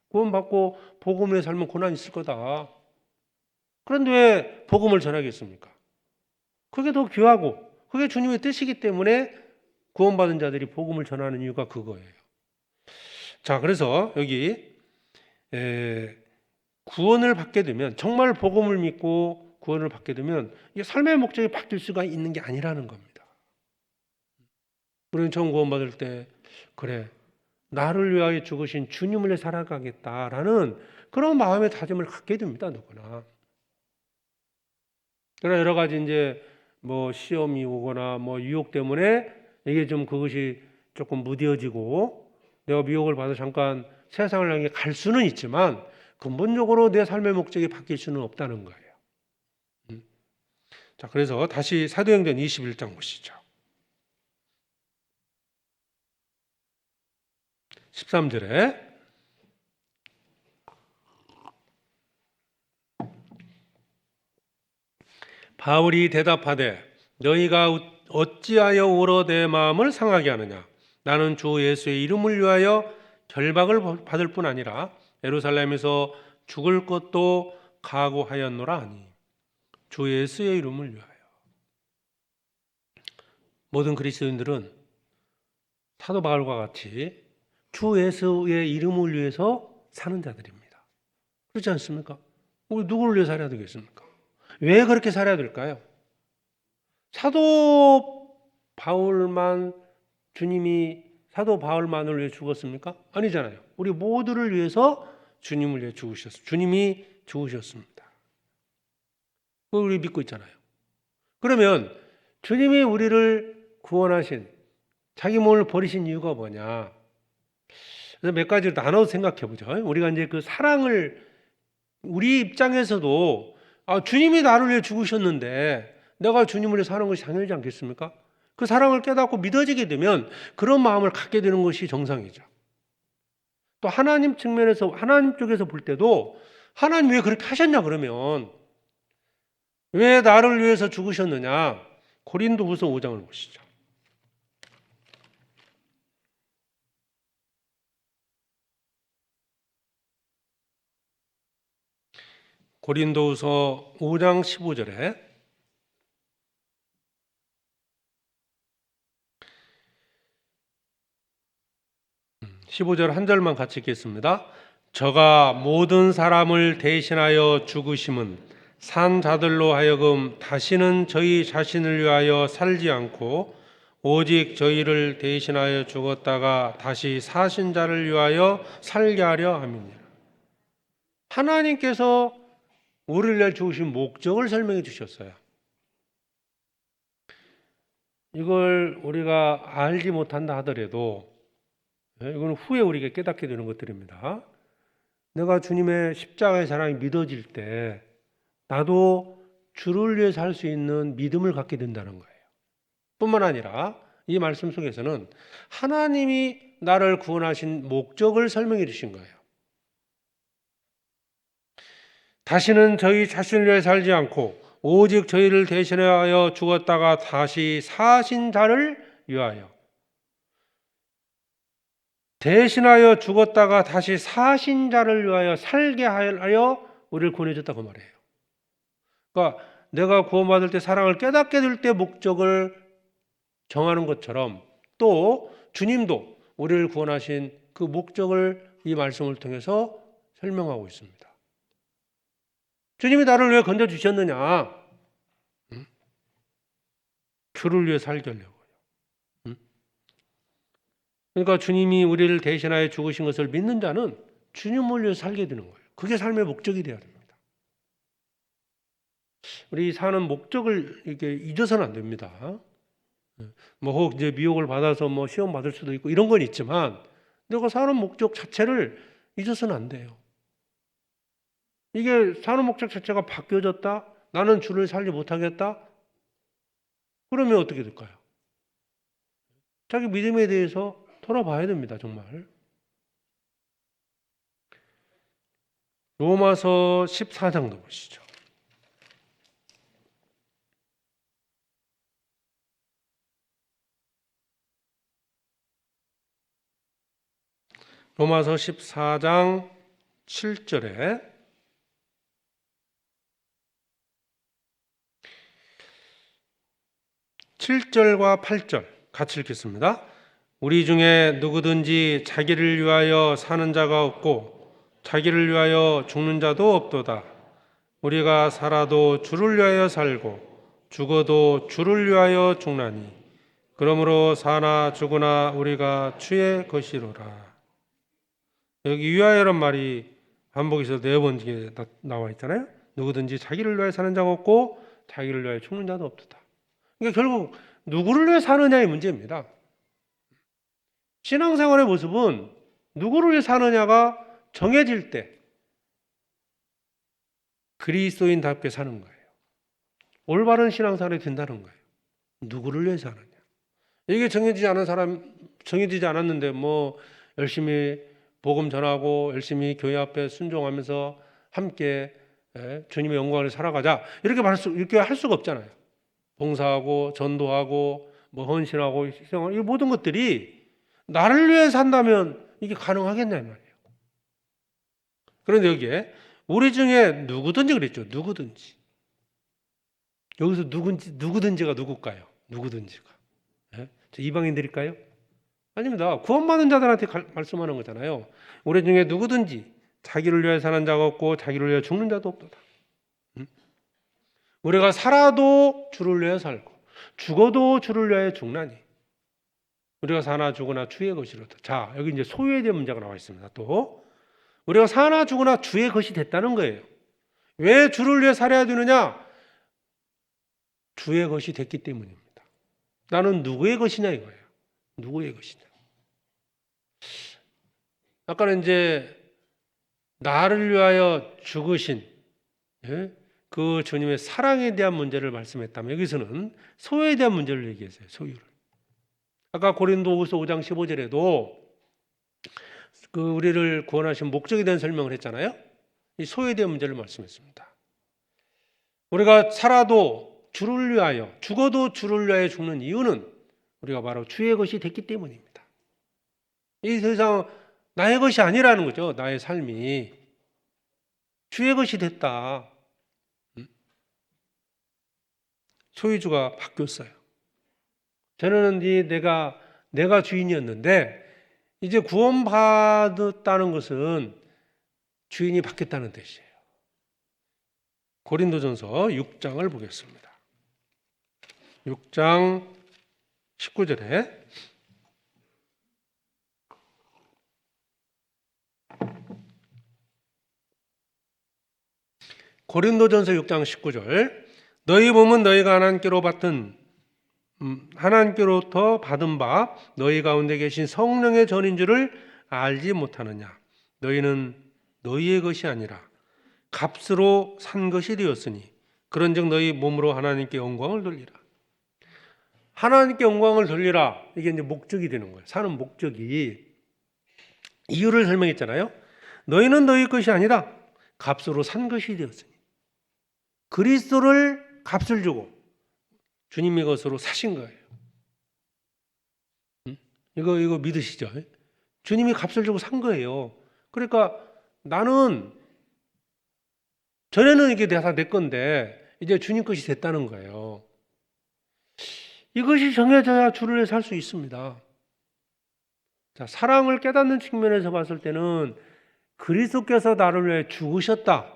구원받고 복음을 살면 고난이 있을 거다. 그런데 왜 복음을 전하겠습니까? 그게 더 귀하고 그게 주님의 뜻이기 때문에 구원받은 자들이 복음을 전하는 이유가 그거예요. 자, 그래서 여기 구원을 받게 되면, 정말 복음을 믿고 구원을 받게 되면 이게 삶의 목적이 바뀔 수가 있는 게 아니라는 겁니다. 우리는 처음 구원받을 때 그래, 나를 위하여 죽으신 주님을 위해 살아가겠다라는 그런 마음의 다짐을 갖게 됩니다. 누구나. 그러나 여러 가지 이제 시험이 오거나 유혹 때문에 이게 그것이 조금 무뎌지고 내가 미혹을 받아 잠깐 세상을 향해 갈 수는 있지만 근본적으로 내 삶의 목적이 바뀔 수는 없다는 거예요. 자, 그래서 다시 사도행전 21장 보시죠. 13절에 바울이 대답하되 너희가 어찌하여 오러 내 마음을 상하게 하느냐. 나는 주 예수의 이름을 위하여 결박을 받을 뿐 아니라 예루살렘에서 죽을 것도 각오하였노라 하니. 주 예수의 이름을 위하여. 모든 그리스도인들은 사도 바울과 같이 주 예수의 이름을 위해서 사는 자들입니다. 그렇지 않습니까? 우리 누구를 위해 살아야 되겠습니까? 왜 그렇게 살아야 될까요? 사도 바울만을 위해 죽었습니까? 아니잖아요. 우리 모두를 위해서 주님을 위해 죽으셨습니다. 주님이 죽으셨습니다. 그걸 우리 믿고 있잖아요. 그러면 주님이 우리를 구원하신, 자기 몸을 버리신 이유가 뭐냐? 그래서 몇 가지를 나눠서 생각해 보죠. 우리가 이제 그 사랑을, 우리 입장에서도 주님이 나를 위해 죽으셨는데 내가 주님을 위해 사는 것이 당연하지 않겠습니까? 그 사랑을 깨닫고 믿어지게 되면 그런 마음을 갖게 되는 것이 정상이죠. 또 하나님 측면에서, 하나님 쪽에서 볼 때도 하나님 왜 그렇게 하셨냐 그러면, 왜 나를 위해서 죽으셨느냐? 고린도후서 5장을 보시죠. 고린도후서 5장 15절에 15절 한 절만 같이 읽겠습니다. 저가 모든 사람을 대신하여 죽으심은 산 자들로 하여금 다시는 저희 자신을 위하여 살지 않고 오직 저희를 대신하여 죽었다가 다시 사신 자를 위하여 살게 하려 함이니라. 하나님께서 우리를 위해 죽으신 목적을 설명해 주셨어요. 이걸 우리가 알지 못한다 하더라도 이건 후에 우리가 깨닫게 되는 것들입니다. 내가 주님의 십자가의 사랑이 믿어질 때 나도 주를 위해 살 수 있는 믿음을 갖게 된다는 거예요. 뿐만 아니라 이 말씀 속에서는 하나님이 나를 구원하신 목적을 설명해 주신 거예요. 다시는 저희 자신을 위해 살지 않고 오직 저희를 대신하여 죽었다가 다시 사신 자를 위하여, 대신하여 죽었다가 다시 사신 자를 위하여 살게 하여 우리를 구원해줬다고 말해요. 그러니까 내가 구원받을 때 사랑을 깨닫게 될 때 목적을 정하는 것처럼 또 주님도 우리를 구원하신 그 목적을 이 말씀을 통해서 설명하고 있습니다. 주님이 나를 왜 건져주셨느냐? 주를 위해 살게 하려고요. 그러니까 주님이 우리를 대신하여 죽으신 것을 믿는 자는 주님을 위해 살게 되는 거예요. 그게 삶의 목적이 되어야 됩니다. 우리 사는 목적을 이렇게 잊어서는 안 됩니다. 뭐 혹 이제 미혹을 받아서 뭐 시험 받을 수도 있고 이런 건 있지만 내가 사는 목적 자체를 잊어서는 안 돼요. 이게 사는 목적 자체가 바뀌어졌다? 나는 주를 살지 못하겠다? 그러면 어떻게 될까요? 자기 믿음에 대해서 돌아봐야 됩니다. 정말. 로마서 14장도 보시죠. 로마서 14장 7절에 7절과 8절 같이 읽겠습니다. 우리 중에 누구든지 자기를 위하여 사는 자가 없고 자기를 위하여 죽는 자도 없도다. 우리가 살아도 주를 위하여 살고 죽어도 주를 위하여 죽나니 그러므로 사나 죽으나 우리가 주의 것이로라. 여기 위하여란 말이 반복해서 4번 나와 있잖아요. 누구든지 자기를 위하여 사는 자가 없고 자기를 위하여 죽는 자도 없도다. 그러니까 결국 누구를 위해 사느냐의 문제입니다. 신앙생활의 모습은 누구를 위해 사느냐가 정해질 때 그리스도인답게 사는 거예요. 올바른 신앙생활이 된다는 거예요. 누구를 위해 사느냐. 이게 정해지지 않았는데 뭐 열심히 복음 전하고 열심히 교회 앞에 순종하면서 함께 주님의 영광을 살아가자 이렇게 할 수가 없잖아요. 봉사하고 전도하고 뭐 헌신하고 희생하고 이 모든 것들이 나를 위해 산다면 이게 가능하겠냐 이 말이에요. 그런데 여기에 우리 중에 누구든지 그랬죠. 누구든지. 여기서 누구든지가 누굴까요? 누구든지가. 저 이방인들일까요? 아닙니다. 구원받은 자들한테 말씀하는 거잖아요. 우리 중에 누구든지 자기를 위해 사는 자가 없고 자기를 위해 죽는 자도 없도다. 우리가 살아도 주를 위해 살고 죽어도 주를 위해 죽나니 우리가 사나 죽으나 주의 것이로다. 자, 여기 이제 소유에 대한 문제가 나와 있습니다. 또 우리가 사나 죽으나 주의 것이 됐다는 거예요. 왜 주를 위해 살아야 되느냐? 주의 것이 됐기 때문입니다. 나는 누구의 것이냐 이거예요. 누구의 것이냐. 아까는 이제 나를 위하여 죽으신 그 주님의 사랑에 대한 문제를 말씀했다면 여기서는 소유에 대한 문제를 얘기했어요. 소유를. 아까 고린도후서 5장 15절에도 그 우리를 구원하신 목적에 대한 설명을 했잖아요. 이 소유에 대한 문제를 말씀했습니다. 우리가 살아도 주를 위하여 죽어도 주를 위하여 죽는 이유는 우리가 바로 주의 것이 됐기 때문입니다. 이 세상 나의 것이 아니라는 거죠. 나의 삶이 주의 것이 됐다. 소유주가 바뀌었어요. 전에는 내가 주인이었는데 이제 구원받았다는 것은 주인이 바뀌었다는 뜻이에요. 고린도전서 6장을 보겠습니다. 6장 19절에 고린도전서 6장 19절 너희 몸은 너희가 하나님께로부터 받은 바 너희 가운데 계신 성령의 전인 줄을 알지 못하느냐. 너희는 너희의 것이 아니라 값으로 산 것이 되었으니 그런즉 너희 몸으로 하나님께 영광을 돌리라. 하나님께 영광을 돌리라. 이게 이제 목적이 되는 거예요. 사는 목적이. 이유를 설명했잖아요. 너희는 너희 것이 아니라 값으로 산 것이 되었으니 그리스도를 값을 주고 주님의 것으로 사신 거예요. 이거 믿으시죠? 주님이 값을 주고 산 거예요. 그러니까 나는 전에는 이게 다 내 건데 이제 주님 것이 됐다는 거예요. 이것이 정해져야 주를 위해 살 수 있습니다. 자, 사랑을 깨닫는 측면에서 봤을 때는 그리스도께서 나를 위해 죽으셨다.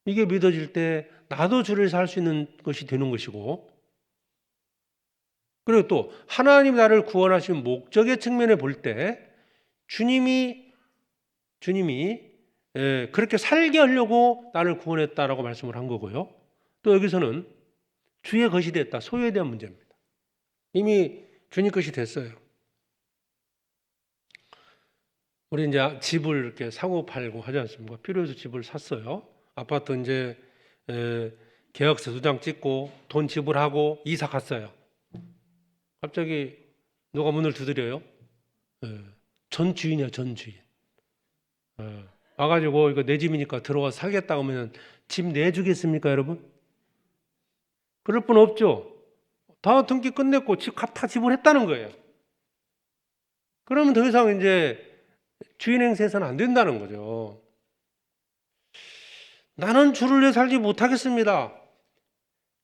이게 믿어질 때 나도 주를 위해 살 수 있는 것이 되는 것이고, 그리고 또 하나님 나를 구원하신 목적의 측면에 볼 때 주님이 그렇게 살게 하려고 나를 구원했다라고 말씀을 한 거고요. 또 여기서는 주의 것이 됐다. 소유에 대한 문제입니다. 이미 주님 것이 됐어요. 우리 이제 집을 이렇게 사고 팔고 하지 않습니까? 필요해서 집을 샀어요. 아파트 이제 계약서 2장 찍고 돈 지불하고 이사 갔어요. 갑자기 누가 문을 두드려요? 전 주인이야, 전 주인. 와가지고 이거 내 집이니까 들어와 살겠다 하면 집 내주겠습니까, 여러분? 그럴 분 없죠. 다 등기 끝냈고 집 값 다 지불했다는 거예요. 그러면 더 이상 이제 주인 행세해서는 안 된다는 거죠. 나는 주를 위해 살지 못하겠습니다.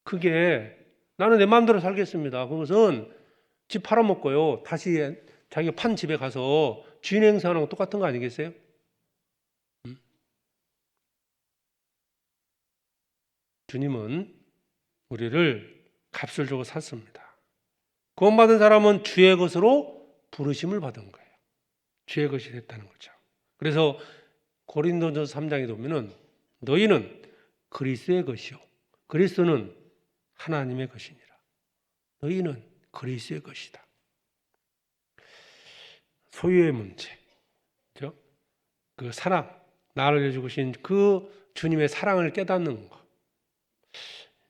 그게 나는 내 마음대로 살겠습니다. 그것은 집 팔아먹고요. 다시 자기가 판 집에 가서 주인 행세하는 거 똑같은 거 아니겠어요? 주님은 우리를 값을 주고 샀습니다. 구원받은 사람은 주의 것으로 부르심을 받은 거예요. 주의 것이 됐다는 거죠. 그래서 고린도전서 3장에 보면은 너희는 그리스도의 것이요 그리스도는 하나님의 것이니라. 너희는 그리스도의 것이다. 소유의 문제, 그렇죠? 그 사랑, 나를 위해 주신 그 주님의 사랑을 깨닫는 것.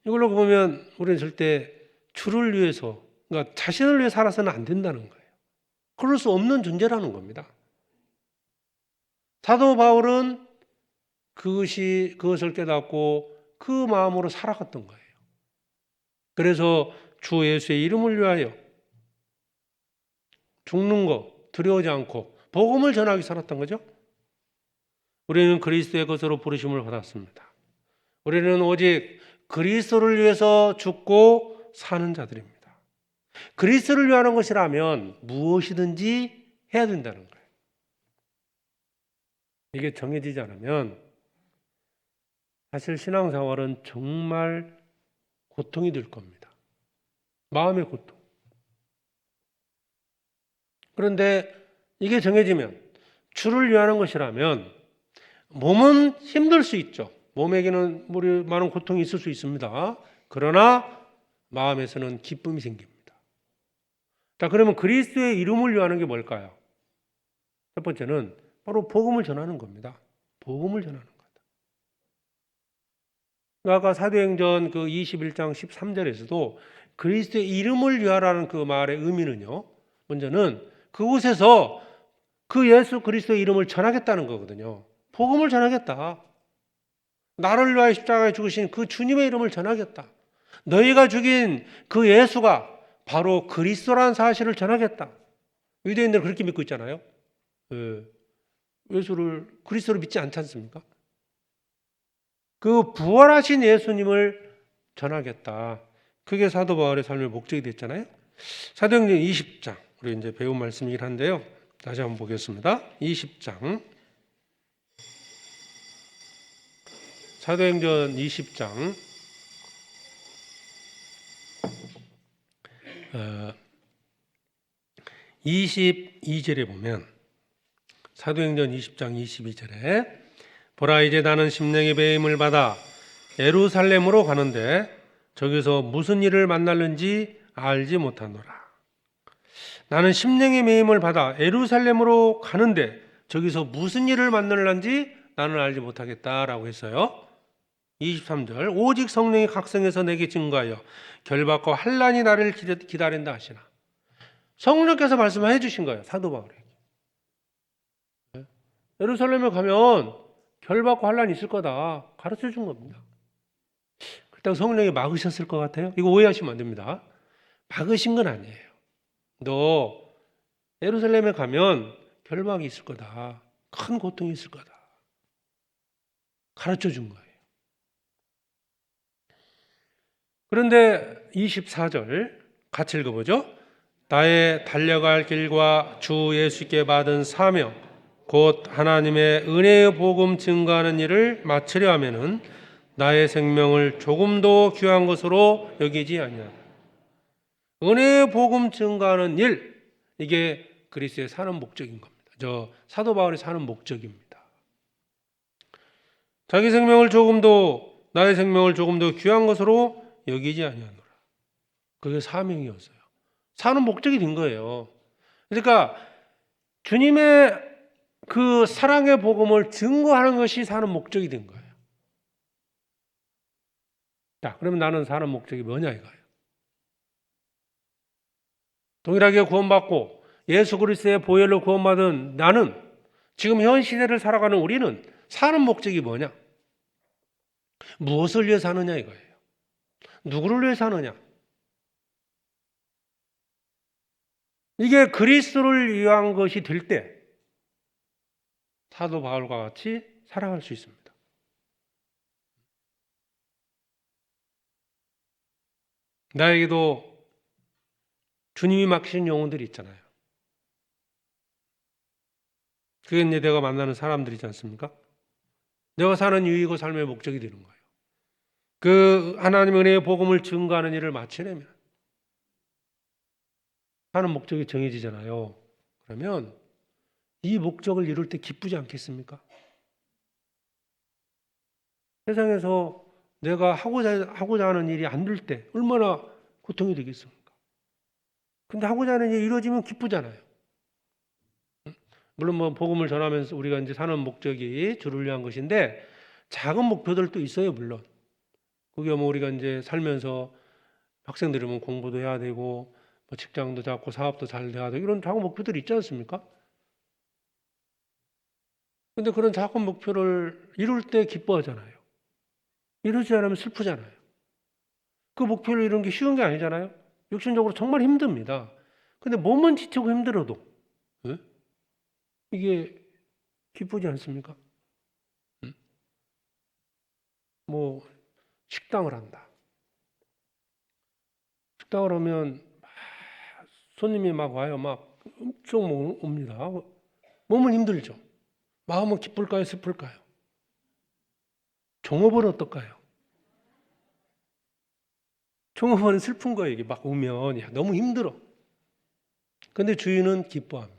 이걸로 보면 우리는 절대 주를 위해서, 그러니까 자신을 위해 살아서는 안 된다는 거예요. 그럴 수 없는 존재라는 겁니다. 사도 바울은 그것을 깨닫고 그 마음으로 살아갔던 거예요. 그래서 주 예수의 이름을 위하여 죽는 거 두려워하지 않고 복음을 전하기 살았던 거죠. 우리는 그리스도의 것으로 부르심을 받았습니다. 우리는 오직 그리스도를 위해서 죽고 사는 자들입니다. 그리스도를 위하는 것이라면 무엇이든지 해야 된다는 거예요. 이게 정해지지 않으면 사실 신앙생활은 정말 고통이 될 겁니다. 마음의 고통. 그런데 이게 정해지면 주를 위하는 것이라면 몸은 힘들 수 있죠. 몸에게는 많은 고통이 있을 수 있습니다. 그러나 마음에서는 기쁨이 생깁니다. 자, 그러면 그리스도의 이름을 위하는 게 뭘까요? 첫 번째는 바로 복음을 전하는 겁니다. 복음을 전하는 거다. 아까 사도행전 그 21장 13절에서도 그리스도의 이름을 위하라는 그 말의 의미는요. 먼저는 그곳에서 그 예수 그리스도의 이름을 전하겠다는 거거든요. 복음을 전하겠다. 나를 위하여 십자가에 죽으신 그 주님의 이름을 전하겠다. 너희가 죽인 그 예수가 바로 그리스도라는 사실을 전하겠다. 유대인들은 그렇게 믿고 있잖아요. 그리스도를 믿지 않지 않습니까? 그 부활하신 예수님을 전하겠다. 그게 사도 바울의 삶의 목적이 됐잖아요. 사도행전 20장, 우리 이제 배운 말씀이긴 한데요. 다시 한번 보겠습니다. 20장. 사도행전 20장 22절에 보면 사도행전 20장 22절에 보라 이제 나는 심령의 배임을 받아 예루살렘으로 가는데 저기서 무슨 일을 만날는지 알지 못하노라. 나는 심령의 배임을 받아 예루살렘으로 가는데 저기서 무슨 일을 만날는지 나는 알지 못하겠다라고 했어요. 23절 오직 성령이 각성해서 내게 증거하여 결박과 환난이 나를 기다린다 하시나. 성령께서 말씀해 주신 거예요. 사도 바울에게. 예루살렘에 가면 결박과 환난이 있을 거다 가르쳐 준 겁니다. 그렇다고 성령이 막으셨을 것 같아요? 이거 오해하시면 안 됩니다. 막으신 건 아니에요. 너 예루살렘에 가면 결박이 있을 거다. 큰 고통이 있을 거다. 가르쳐 준 거예요. 그런데 24절 같이 읽어보죠. 나의 달려갈 길과 주 예수께 받은 사명 곧 하나님의 은혜의 복음 증거하는 일을 마치려 하면은 나의 생명을 조금도 귀한 것으로 여기지 아니하다. 은혜의 복음 증거하는 일, 이게 그리스도의 사는 목적인 겁니다. 저 사도 바울이 사는 목적입니다. 자기 생명을 조금도 나의 생명을 조금도 귀한 것으로 여기지 아니하노라. 그게 사명이었어요. 사는 목적이 된 거예요. 그러니까 주님의 그 사랑의 복음을 증거하는 것이 사는 목적이 된 거예요. 자, 그러면 나는 사는 목적이 뭐냐 이거예요. 동일하게 구원받고 예수 그리스도의 보혈로 구원받은 나는, 지금 현 시대를 살아가는 우리는 사는 목적이 뭐냐? 무엇을 위해 사느냐 이거예요. 누구를 위해 사느냐? 이게 그리스도를 위한 것이 될 때 사도 바울과 같이 살아갈 수 있습니다. 나에게도 주님이 맡기신 영혼들이 있잖아요. 그게 이제 내가 만나는 사람들이지 않습니까? 내가 사는 유익과 삶의 목적이 되는 거예요. 그 하나님의 은혜의 복음을 증거하는 일을 마치려면 하는 목적이 정해지잖아요. 그러면 이 목적을 이룰 때 기쁘지 않겠습니까? 세상에서 내가 하고자 하는 일이 안 될 때 얼마나 고통이 되겠습니까? 근데 하고자 하는 일이 이루어지면 기쁘잖아요. 물론 뭐 복음을 전하면서 우리가 이제 사는 목적이 주를 위한 것인데 작은 목표들도 있어요, 물론. 그게 뭐 우리가 이제 살면서 학생들이면 공부도 해야 되고 뭐 직장도 잡고 사업도 잘 돼야 되고 이런 작은 목표들이 있지 않습니까? 근데 그런 작은 목표를 이룰 때 기뻐하잖아요. 이루지 않으면 슬프잖아요. 그 목표를 이루는 게 쉬운 게 아니잖아요. 육신적으로 정말 힘듭니다. 근데 몸은 지치고 힘들어도 이게 기쁘지 않습니까? 뭐 식당을 한다. 식당을 하면 손님이 막 와요. 막 엄청 옵니다. 몸은 힘들죠. 마음은 기쁠까요? 슬플까요? 종업은 어떨까요? 종업은 슬픈 거예요. 이게 막 오면 야, 너무 힘들어. 근데 주인은 기뻐합니다.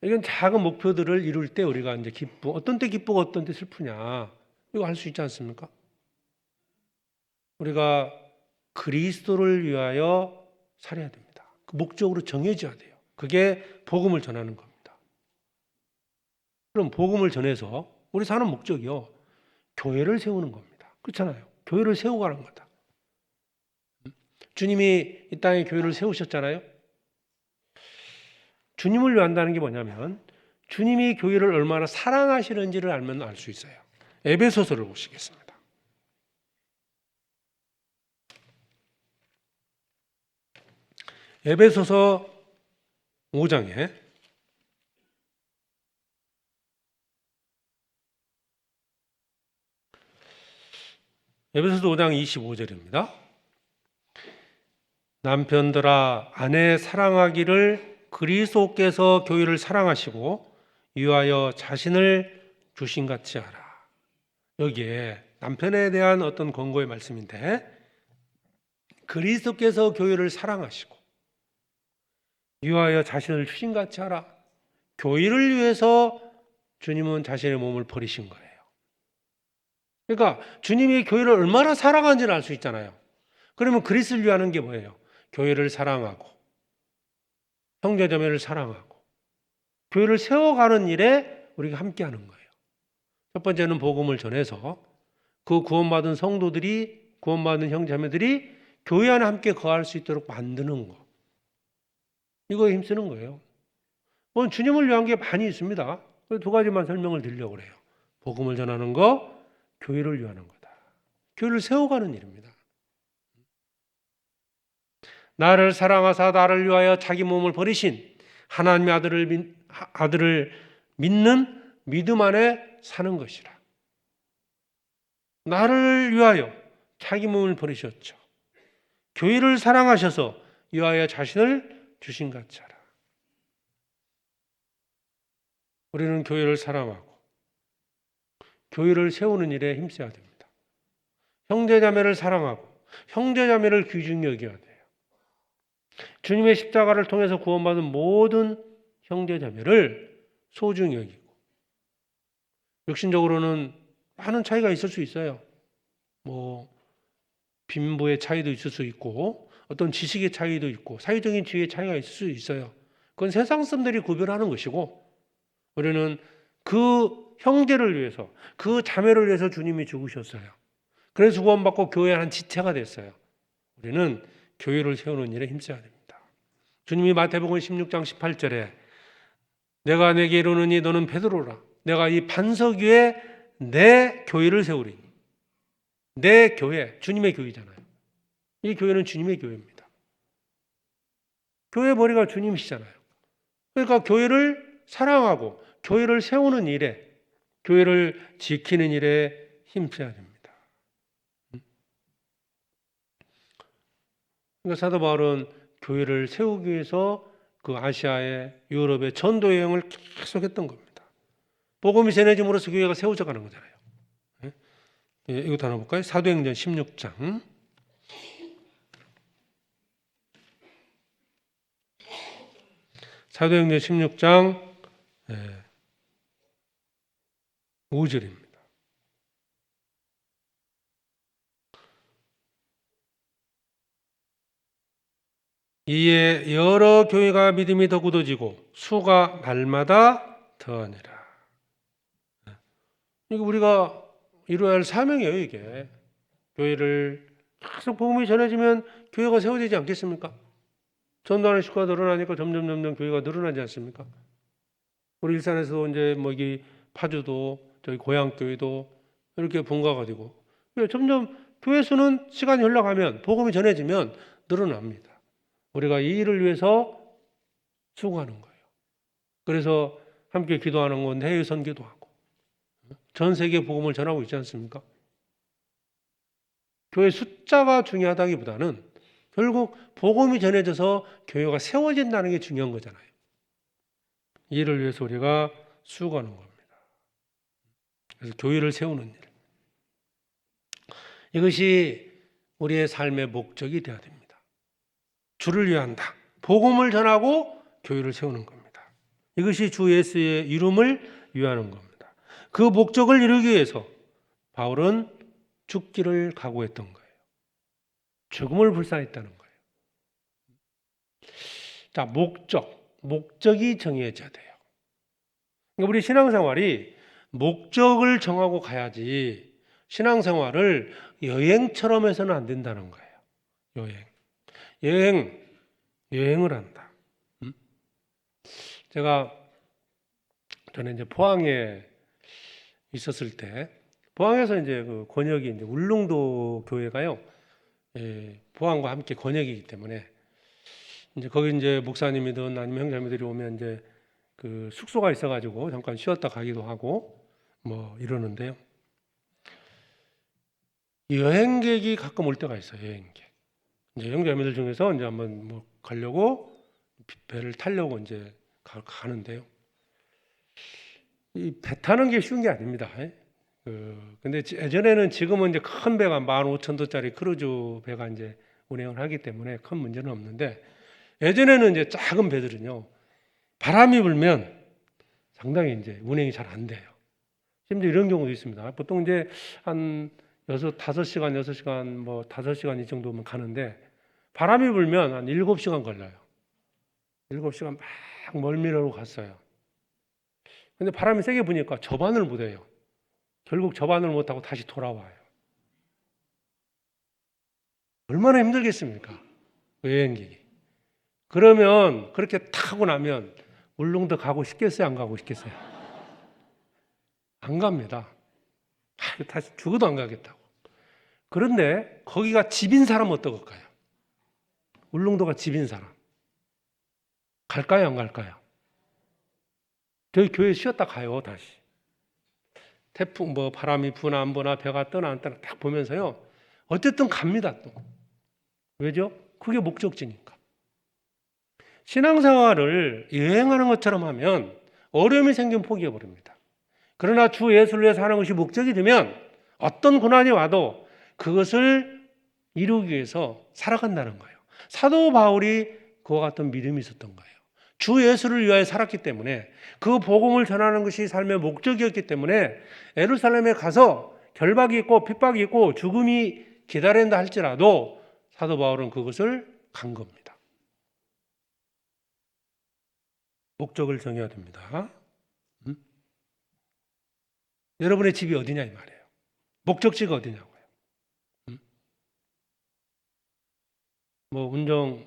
이건 작은 목표들을 이룰 때 우리가 이제 어떤 때 기쁘고 어떤 때 슬프냐. 이거 알 수 있지 않습니까? 우리가 그리스도를 위하여 살아야 됩니다. 그 목적으로 정해져야 돼요. 그게 복음을 전하는 겁니다. 그럼 복음을 전해서 우리 사는 목적이요. 교회를 세우는 겁니다. 그렇잖아요. 교회를 세우가는 거다. 주님이 이 땅에 교회를 세우셨잖아요. 주님을 위한다는 게 뭐냐면 주님이 교회를 얼마나 사랑하시는지를 알면 알 수 있어요. 에베소서를 보시겠습니다. 에베소서 5장에 에베소서 5장 25절입니다. 남편들아 아내 사랑하기를 그리스도께서 교회를 사랑하시고 위하여 자신을 주신 같이 하라. 여기에 남편에 대한 어떤 권고의 말씀인데 그리스도께서 교회를 사랑하시고 위하여 자신을 주신 같이 하라. 교회를 위해서 주님은 자신의 몸을 버리신 거예요. 그러니까 주님이 교회를 얼마나 사랑하는지를 알 수 있잖아요. 그러면 그리스도를 위하는 게 뭐예요? 교회를 사랑하고 형제자매를 사랑하고 교회를 세워가는 일에 우리가 함께하는 거예요. 첫 번째는 복음을 전해서 그 구원받은 성도들이, 구원받은 형제자매들이 교회 안에 함께 거할 수 있도록 만드는 거. 이거에 힘쓰는 거예요. 주님을 위한 게 많이 있습니다. 두 가지만 설명을 드리려고 그래요. 복음을 전하는 거, 교회를 위하는 거다. 교회를 세워가는 일입니다. 나를 사랑하사 나를 위하여 자기 몸을 버리신 하나님의 아들을 믿는 믿음 안에 사는 것이라. 나를 위하여 자기 몸을 버리셨죠. 교회를 사랑하셔서 위하여 자신을 주신 같이하라. 우리는 교회를 사랑하고 교회를 세우는 일에 힘써야 됩니다. 형제자매를 사랑하고 형제자매를 귀중히 여겨야 돼요. 주님의 십자가를 통해서 구원받은 모든 형제자매를 소중히 여기고, 육신적으로는 많은 차이가 있을 수 있어요. 빈부의 차이도 있을 수 있고, 어떤 지식의 차이도 있고, 사회적인 지위의 차이가 있을 수 있어요. 그건 세상 사람들이 구별하는 것이고, 우리는 그 형제를 위해서, 그 자매를 위해서 주님이 죽으셨어요. 그래서 구원받고 교회의 한 지체가 됐어요. 우리는 교회를 세우는 일에 힘써야 됩니다. 주님이 마태복음 16장 18절에 내가 내게 이르노니 너는 베드로라. 내가 이 반석 위에 내 교회를 세우리니. 내 교회, 주님의 교회잖아요. 이 교회는 주님의 교회입니다. 교회 머리가 주님이시잖아요. 그러니까 교회를 사랑하고 교회를 세우는 일에, 교회를 지키는 일에 힘써야 됩니다. 그러니까 사도 바울은 교회를 세우기 위해서 그 아시아의 유럽의 전도 여행을 계속했던 겁니다. 복음이 전해짐으로써 교회가 세워져 가는 거잖아요. 이것도 하나 볼까요? 사도행전 16장. 사도행전 16장 5절입니다. 이에 여러 교회가 믿음이 더 굳어지고 수가 날마다 더하니라. 이거 우리가 이루어야 할 사명이에요, 이게. 교회를 계속 복음이 전해지면 교회가 세워지지 않겠습니까? 전도하는 식구가 늘어나니까 점점 교회가 늘어나지 않습니까? 우리 일산에서도 이제 이 파주도 저희 고향교회도 이렇게 본가가 되고, 점점 교회 수는 시간이 흘러가면 복음이 전해지면 늘어납니다. 우리가 이 일을 위해서 수고하는 거예요. 그래서 함께 기도하는 건 해외 선교도 하고 전 세계 복음을 전하고 있지 않습니까? 교회 숫자가 중요하다기보다는 결국 복음이 전해져서 교회가 세워진다는 게 중요한 거잖아요. 이 일을 위해서 우리가 수고하는 겁니다. 그래서 교회를 세우는 일. 이것이 우리의 삶의 목적이 되어야 됩니다. 주를 위한다. 복음을 전하고 교회를 세우는 겁니다. 이것이 주 예수의 이름을 위하는 겁니다. 그 목적을 이루기 위해서 바울은 죽기를 각오했던 거예요. 죽음을 불사했다는 거예요. 자, 목적이 정해져야 돼요. 그러니까 우리 신앙생활이 목적을 정하고 가야지 신앙생활을 여행처럼 해서는 안 된다는 거예요. 여행을 한다. 저는 이제 포항에 있었을 때, 포항에서 이제 그 권역이 이제 울릉도 교회가요, 포항과 함께 권역이기 때문에 이제 거기 이제 목사님이든 아니면 형제님들이 오면 이제 그 숙소가 있어가지고 잠깐 쉬었다 가기도 하고 이러는데요. 여행객이 가끔 올 때가 있어요. 여행객. 이제 형제자매들 중에서 이제 한번 가려고 배를 타려고 이제 가는데요. 이 배 타는 게 쉬운 게 아닙니다. 근데 예전에는 지금은 이제 큰 배가 15,000도짜리 크루즈 배가 이제 운행을 하기 때문에 큰 문제는 없는데, 예전에는 이제 작은 배들은요, 바람이 불면 상당히 이제 운행이 잘 안 돼요. 심지어 이런 경우도 있습니다. 보통 이제 한 5시간 이 정도면 가는데, 바람이 불면 한 7시간 걸려요. 7시간 막 멀미하고 갔어요. 근데 바람이 세게 부니까 접안을 못해요. 결국 접안을 못하고 다시 돌아와요. 얼마나 힘들겠습니까? 여행객이. 그러면 그렇게 타고 나면 울릉도 가고 싶겠어요? 안 가고 싶겠어요? 안 갑니다. 다시 죽어도 안 가겠다고. 그런데 거기가 집인 사람 어떨까요? 울릉도가 집인 사람. 갈까요? 안 갈까요? 저희 교회 쉬었다 가요, 다시. 태풍, 바람이 부나 안 부나, 배가 떠나 안 떠나 딱 보면서요. 어쨌든 갑니다, 또. 왜죠? 그게 목적지니까. 신앙생활을 여행하는 것처럼 하면 어려움이 생기면 포기해버립니다. 그러나 주 예수를 위해서 하는 것이 목적이 되면 어떤 고난이 와도 그것을 이루기 위해서 살아간다는 거예요. 사도 바울이 그와 같은 믿음이 있었던 거예요. 주 예수를 위하여 살았기 때문에 그 복음을 전하는 것이 삶의 목적이었기 때문에 예루살렘에 가서 결박이 있고 핍박이 있고 죽음이 기다린다 할지라도 사도 바울은 그것을 간 겁니다. 목적을 정해야 됩니다. 여러분의 집이 어디냐 이 말이에요. 목적지가 어디냐고요. 운정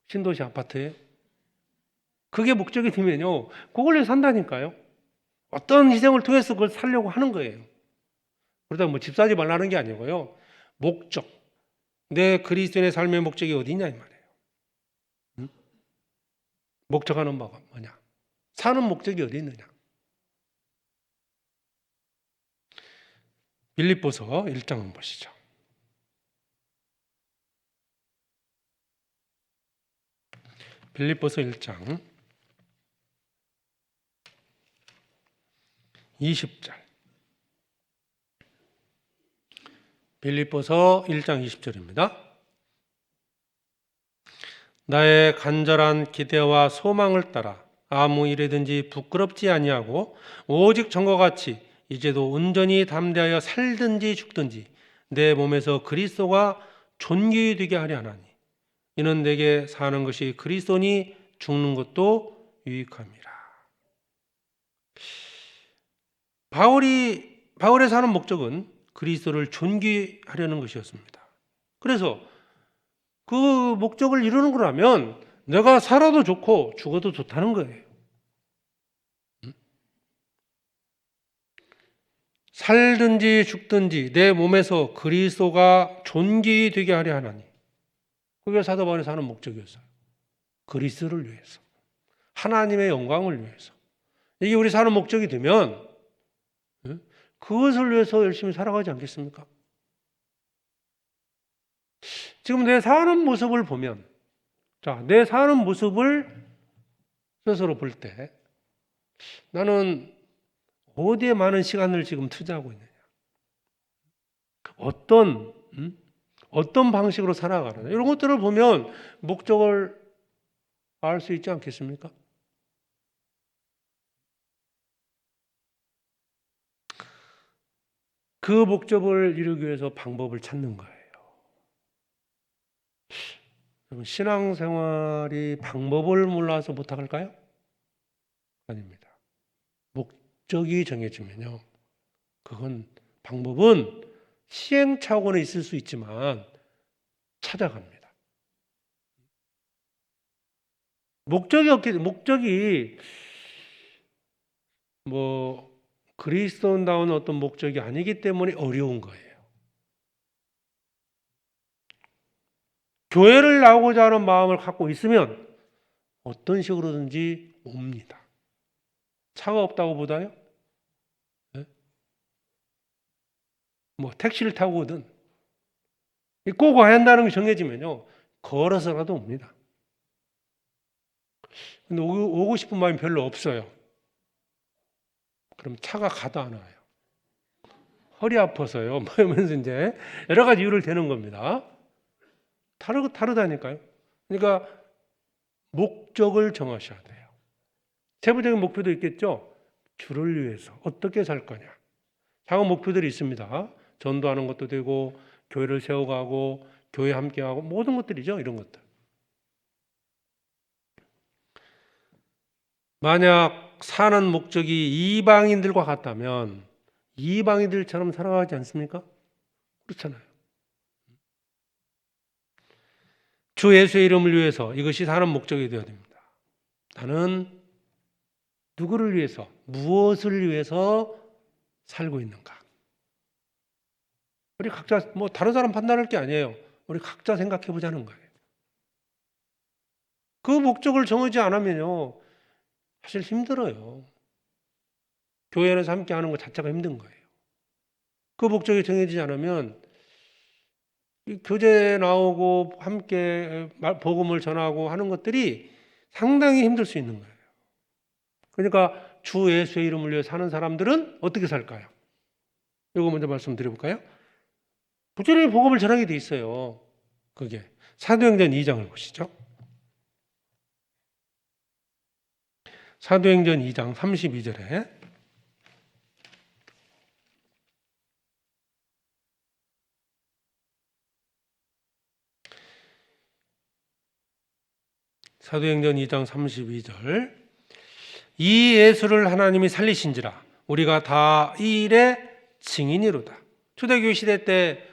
신도시 아파트에 그게 목적이 되면요. 그걸 위해 산다니까요. 어떤 희생을 통해서 그걸 살려고 하는 거예요. 그러다 집 사지 말라는 게 아니고요. 목적. 내 그리스도인의 삶의 목적이 어디냐 이 말이에요. 목적하는 바가 뭐냐? 사는 목적이 어디 있느냐? 빌립보서 1장 한번 보시죠. 빌립보서 1장 20절. 빌립보서 1장 20절입니다. 나의 간절한 기대와 소망을 따라 아무 일에든지 부끄럽지 아니하고 오직 전과 같이 이제도 온전히 담대하여 살든지 죽든지 내 몸에서 그리스도가 존귀히 되게 하려 하나니 이는 내게 사는 것이 그리스도니 죽는 것도 유익함이라. 바울의 사는 목적은 그리스도를 존귀하려는 것이었습니다. 그래서 그 목적을 이루는 거라면 내가 살아도 좋고 죽어도 좋다는 거예요. 살든지 죽든지 내 몸에서 그리스도가 존귀히 되게 하려 하나니 그게 사도 바울이 사는 목적이었어요. 그리스도를 위해서. 하나님의 영광을 위해서. 이게 우리 사는 목적이 되면 그것을 위해서 열심히 살아가지 않겠습니까? 지금 내 사는 모습을 보면 내 사는 모습을 스스로 볼 때 나는 어디에 많은 시간을 지금 투자하고 있느냐? 어떤 방식으로 살아가느냐? 이런 것들을 보면 목적을 알 수 있지 않겠습니까? 그 목적을 이루기 위해서 방법을 찾는 거예요. 신앙생활이 방법을 몰라서 못할까요? 아닙니다. 목적이 정해지면요. 방법은 시행착오는 있을 수 있지만 찾아갑니다. 목적이 그리스도인다운 어떤 목적이 아니기 때문에 어려운 거예요. 교회를 나오고자 하는 마음을 갖고 있으면 어떤 식으로든지 옵니다. 차가 없다고 보다요? 네? 택시를 타고 오든 꼭 와야 한다는 게 정해지면요. 걸어서라도 옵니다. 근데 오고 싶은 마음이 별로 없어요. 그럼 차가 가도 안 와요. 허리 아파서요. 이러면서 이제 여러 가지 이유를 대는 겁니다. 다르다니까요. 그러니까 목적을 정하셔야 돼요. 세부적인 목표도 있겠죠. 주를 위해서 어떻게 살 거냐. 작은 목표들이 있습니다. 전도하는 것도 되고 교회를 세워가고 교회 함께하고 모든 것들이죠. 이런 것들. 만약 사는 목적이 이방인들과 같다면 이방인들처럼 살아가지 않습니까? 그렇잖아요. 주 예수의 이름을 위해서 이것이 사는 목적이 되어야 됩니다. 나는 누구를 위해서, 무엇을 위해서 살고 있는가? 우리 각자 다른 사람 판단할 게 아니에요. 우리 각자 생각해 보자는 거예요. 그 목적을 정하지 않으면요, 사실 힘들어요. 교회 안에서 함께 하는 것 자체가 힘든 거예요. 그 목적이 정해지지 않으면 교제 나오고 함께 복음을 전하고 하는 것들이 상당히 힘들 수 있는 거예요. 그러니까 주 예수의 이름을 위해 사는 사람들은 어떻게 살까요? 이거 먼저 말씀드려볼까요? 부지런히 복음을 전하게 돼 있어요. 그게 사도행전 2장을 보시죠. 사도행전 2장 32절에 사도행전 2장 32절 이 예수를 하나님이 살리신지라 우리가 다 이 일의 증인이로다. 초대교회 시대 때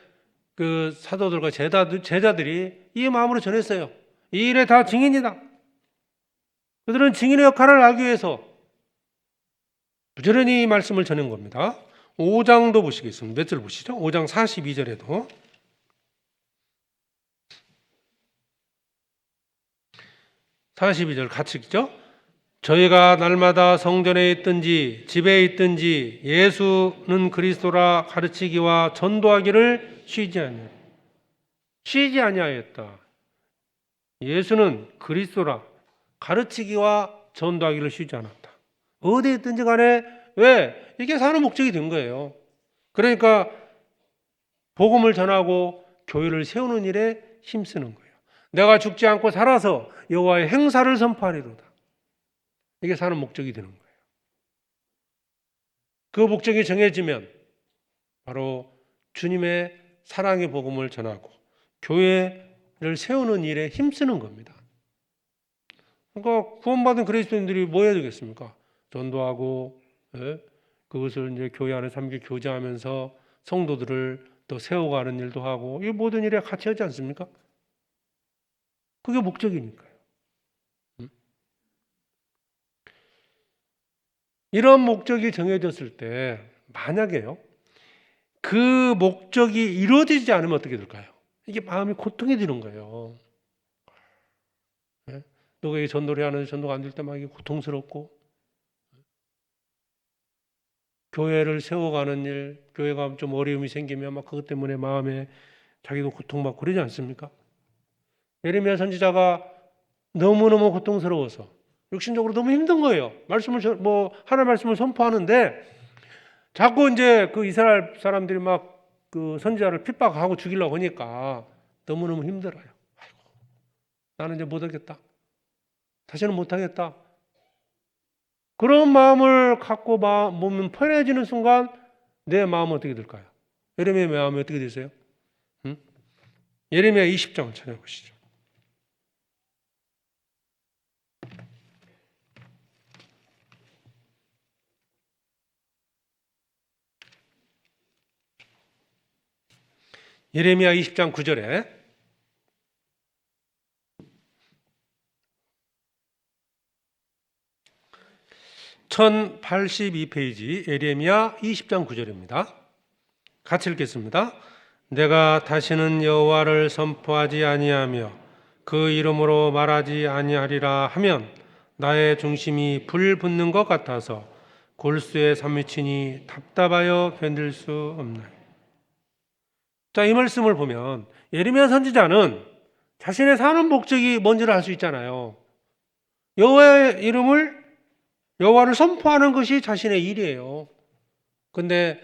그 사도들과 제자들이 이 마음으로 전했어요. 이 일에 다 증인이다. 그들은 증인의 역할을 알기 위해서 부지런히 이 말씀을 전한 겁니다. 5장도 보시겠습니다. 몇 절 보시죠? 5장 42절에도 42절 같이 읽죠? 저희가 날마다 성전에 있든지 집에 있든지 예수는 그리스도라 가르치기와 전도하기를 쉬지 아니하였다. 예수는 그리스도라 가르치기와 전도하기를 쉬지 않았다. 어디에 있든지 간에 왜? 이게 사는 목적이 된 거예요. 그러니까 복음을 전하고 교회를 세우는 일에 힘쓰는 거예요. 내가 죽지 않고 살아서 여호와의 행사를 선포하리로다. 이게 사는 목적이 되는 거예요. 그 목적이 정해지면 바로 주님의 사랑의 복음을 전하고 교회를 세우는 일에 힘쓰는 겁니다. 그러니까 구원받은 그리스도인들이 뭐 해야 되겠습니까? 전도하고 그것을 이제 교회 안에서 함께 교제하면서 성도들을 또 세워가는 일도 하고 이 모든 일에 같이 하지 않습니까? 그게 목적이니까요. 이런 목적이 정해졌을 때 만약에요 그 목적이 이루어지지 않으면 어떻게 될까요? 이게 마음이 고통이 드는 거예요. 누구에게 전도를 해야 하는데 전도가 안 될 때 막 이게 고통스럽고 교회를 세워가는 일, 교회가 좀 어려움이 생기면 막 그것 때문에 마음에 자기도 고통받고 그러지 않습니까? 예레미야 선지자가 너무너무 고통스러워서 육신적으로 너무 힘든 거예요. 하나님 말씀을 선포하는데 자꾸 이제 그 이스라엘 사람들이 막 그 선지자를 핍박하고 죽이려고 하니까 너무너무 힘들어요. 아이고, 나는 이제 못하겠다. 다시는 못하겠다. 그런 마음을 갖고 몸은 편해지는 순간 내 마음은 어떻게 될까요? 예레미야의 마음이 어떻게 되세요? 예레미야 20장을 찾아보시죠. 예레미야 20장 9절에 1082페이지 예레미야 20장 9절입니다. 같이 읽겠습니다. 내가 다시는 여호와를 선포하지 아니하며 그 이름으로 말하지 아니하리라 하면 나의 중심이 불 붙는 것 같아서 골수에 삼미치니 답답하여 견딜 수 없나니. 자, 이 말씀을 보면 예레미야 선지자는 자신의 사는 목적이 뭔지를 알 수 있잖아요. 여호와를 선포하는 것이 자신의 일이에요. 근데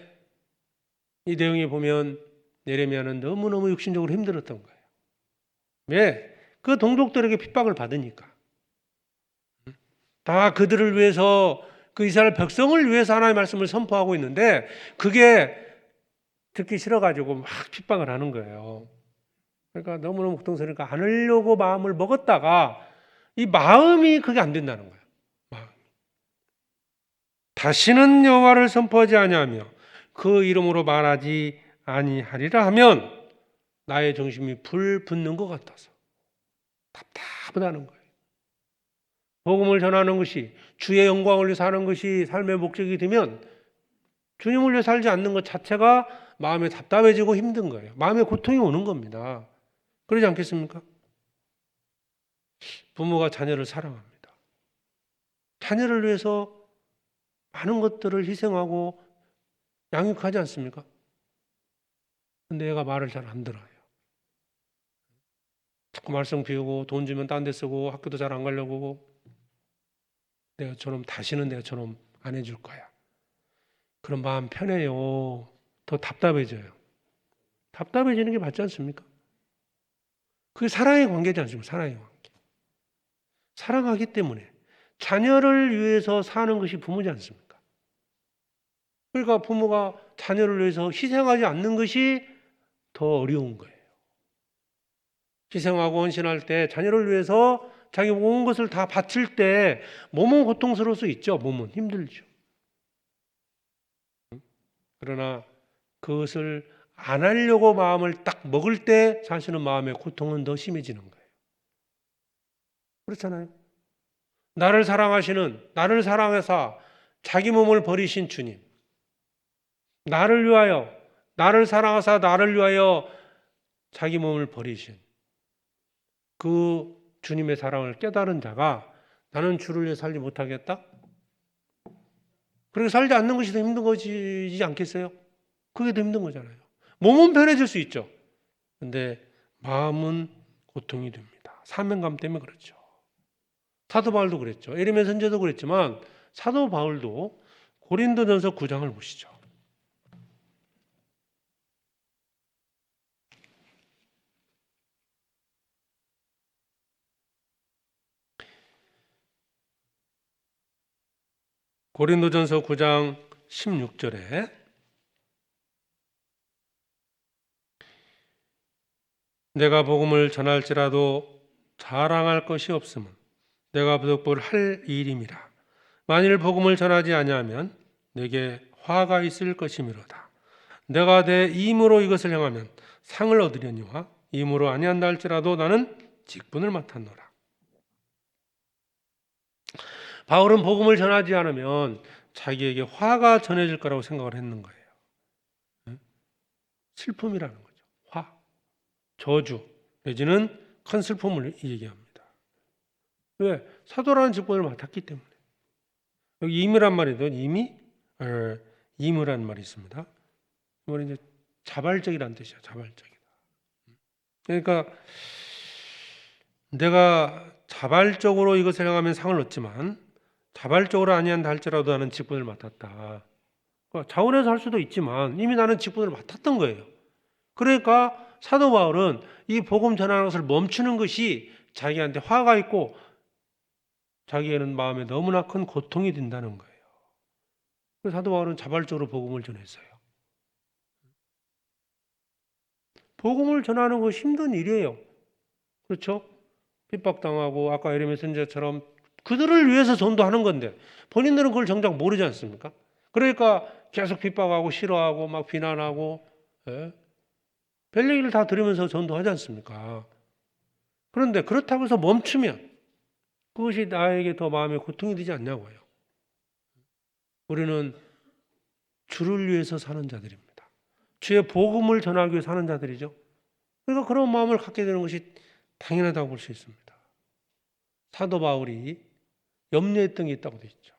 이 내용에 보면 예레미야는 너무너무 육신적으로 힘들었던 거예요. 왜? 그 동족들에게 핍박을 받으니까. 다 그들을 위해서 그 이스라엘 백성을 위해서 하나님의 말씀을 선포하고 있는데 그게 듣기 싫어가지고 막 핍박을 하는 거예요. 그러니까 너무너무 고통스러우니까 안 하려고 마음을 먹었다가 이 마음이 그게 안 된다는 거예요. 다시는 여호와를 선포하지 아니하며 그 이름으로 말하지 아니하리라 하면 나의 정신이 불 붙는 것 같아서 답답하다는 거예요. 복음을 전하는 것이 주의 영광을 위해 사는 것이 삶의 목적이 되면 주님을 위해 살지 않는 것 자체가 마음에 답답해지고 힘든 거예요. 마음에 고통이 오는 겁니다. 그러지 않겠습니까? 부모가 자녀를 사랑합니다. 자녀를 위해서 많은 것들을 희생하고 양육하지 않습니까? 근데 얘가 말을 잘 안 들어요. 자꾸 말썽 피우고 돈 주면 딴 데 쓰고 학교도 잘 안 가려고 하고 다시는 내가 저놈 안 해줄 거야. 그럼 마음 편해요. 더 답답해져요. 답답해지는 게 맞지 않습니까? 그게 사랑의 관계지 않습니까? 사랑의 관계. 사랑하기 때문에 자녀를 위해서 사는 것이 부모지 않습니까? 그러니까 부모가 자녀를 위해서 희생하지 않는 것이 더 어려운 거예요. 희생하고 헌신할 때 자녀를 위해서 자기 온 것을 다 바칠 때 몸은 고통스러울 수 있죠. 몸은 힘들죠. 그러나 그것을 안 하려고 마음을 딱 먹을 때 사실은 마음의 고통은 더 심해지는 거예요. 그렇잖아요. 나를 사랑해서 자기 몸을 버리신 주님, 나를 사랑하사 나를 위하여 자기 몸을 버리신 그 주님의 사랑을 깨달은 자가 나는 주를 위해 살지 못하겠다? 그렇게 살지 않는 것이 더 힘든 것이지 않겠어요? 그게 더 힘든 거잖아요. 몸은 편해질 수 있죠. 근데 마음은 고통이 됩니다. 사명감 때문에 그렇죠. 사도 바울도 그랬죠. 에레미야 선지자도 그랬지만 사도 바울도 고린도전서 9장을 보시죠. 고린도전서 9장 16절에 내가 복음을 전할지라도 자랑할 것이 없음은 내가 부득불 할 일임이라. 만일 복음을 전하지 아니하면 내게 화가 있을 것이미로다. 내가 내 임으로 이것을 행하면 상을 얻으려니와 임으로 아니한다 할지라도 나는 직분을 맡았노라. 바울은 복음을 전하지 않으면 자기에게 화가 전해질 거라고 생각을 했는 거예요. 슬픔이라는 거죠. 화, 저주 내지는 큰 슬픔을 얘기합니다. 왜? 사도라는 직분을 맡았기 때문에. 여기 임이란 말이죠. 임이라는 말이 있습니다. 이건 이제 자발적이라는 뜻이야. 자발적이다. 그러니까 내가 자발적으로 이것을 행하면 상을 얻지만 자발적으로 아니한다 할지라도 나는 직분을 맡았다. 그러니까 자원해서 할 수도 있지만 이미 나는 직분을 맡았던 거예요. 그러니까 사도 바울은 이 복음 전하는 것을 멈추는 것이 자기한테 화가 있고 자기에는 마음에 너무나 큰 고통이 된다는 거예요. 그래서 사도 바울은 자발적으로 복음을 전했어요. 복음을 전하는 거 힘든 일이에요. 그렇죠? 핍박당하고 아까 에레미야 선지자처럼 그들을 위해서 전도하는 건데 본인들은 그걸 정작 모르지 않습니까? 그러니까 계속 핍박하고 싫어하고 막 비난하고 별 얘기를 다 들으면서 전도하지 않습니까? 그런데 그렇다고 해서 멈추면 그것이 나에게 더 마음에 고통이 되지 않냐고요. 우리는 주를 위해서 사는 자들입니다. 주의 복음을 전하기 위해 사는 자들이죠. 그러니까 그런 마음을 갖게 되는 것이 당연하다고 볼 수 있습니다. 사도 바울이 염려했던 게 있다고 되어 있죠.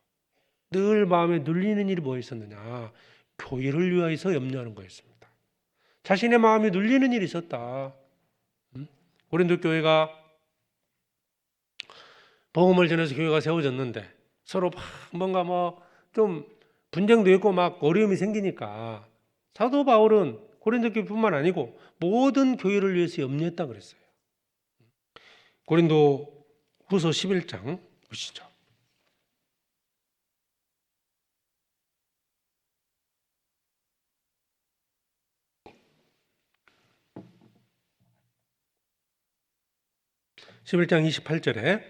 늘 마음에 눌리는 일이 뭐 있었느냐? 교회를 위하여서 염려하는 거였습니다. 자신의 마음에 눌리는 일이 있었다. 고린도 교회가 복음을 전해서 교회가 세워졌는데 서로 막 뭔가 좀 분쟁도 있고 막 어려움이 생기니까 사도 바울은 고린도 교회뿐만 아니고 모든 교회를 위해서 염려했다 그랬어요. 고린도 후서 11장 보시죠. (11장) 28절에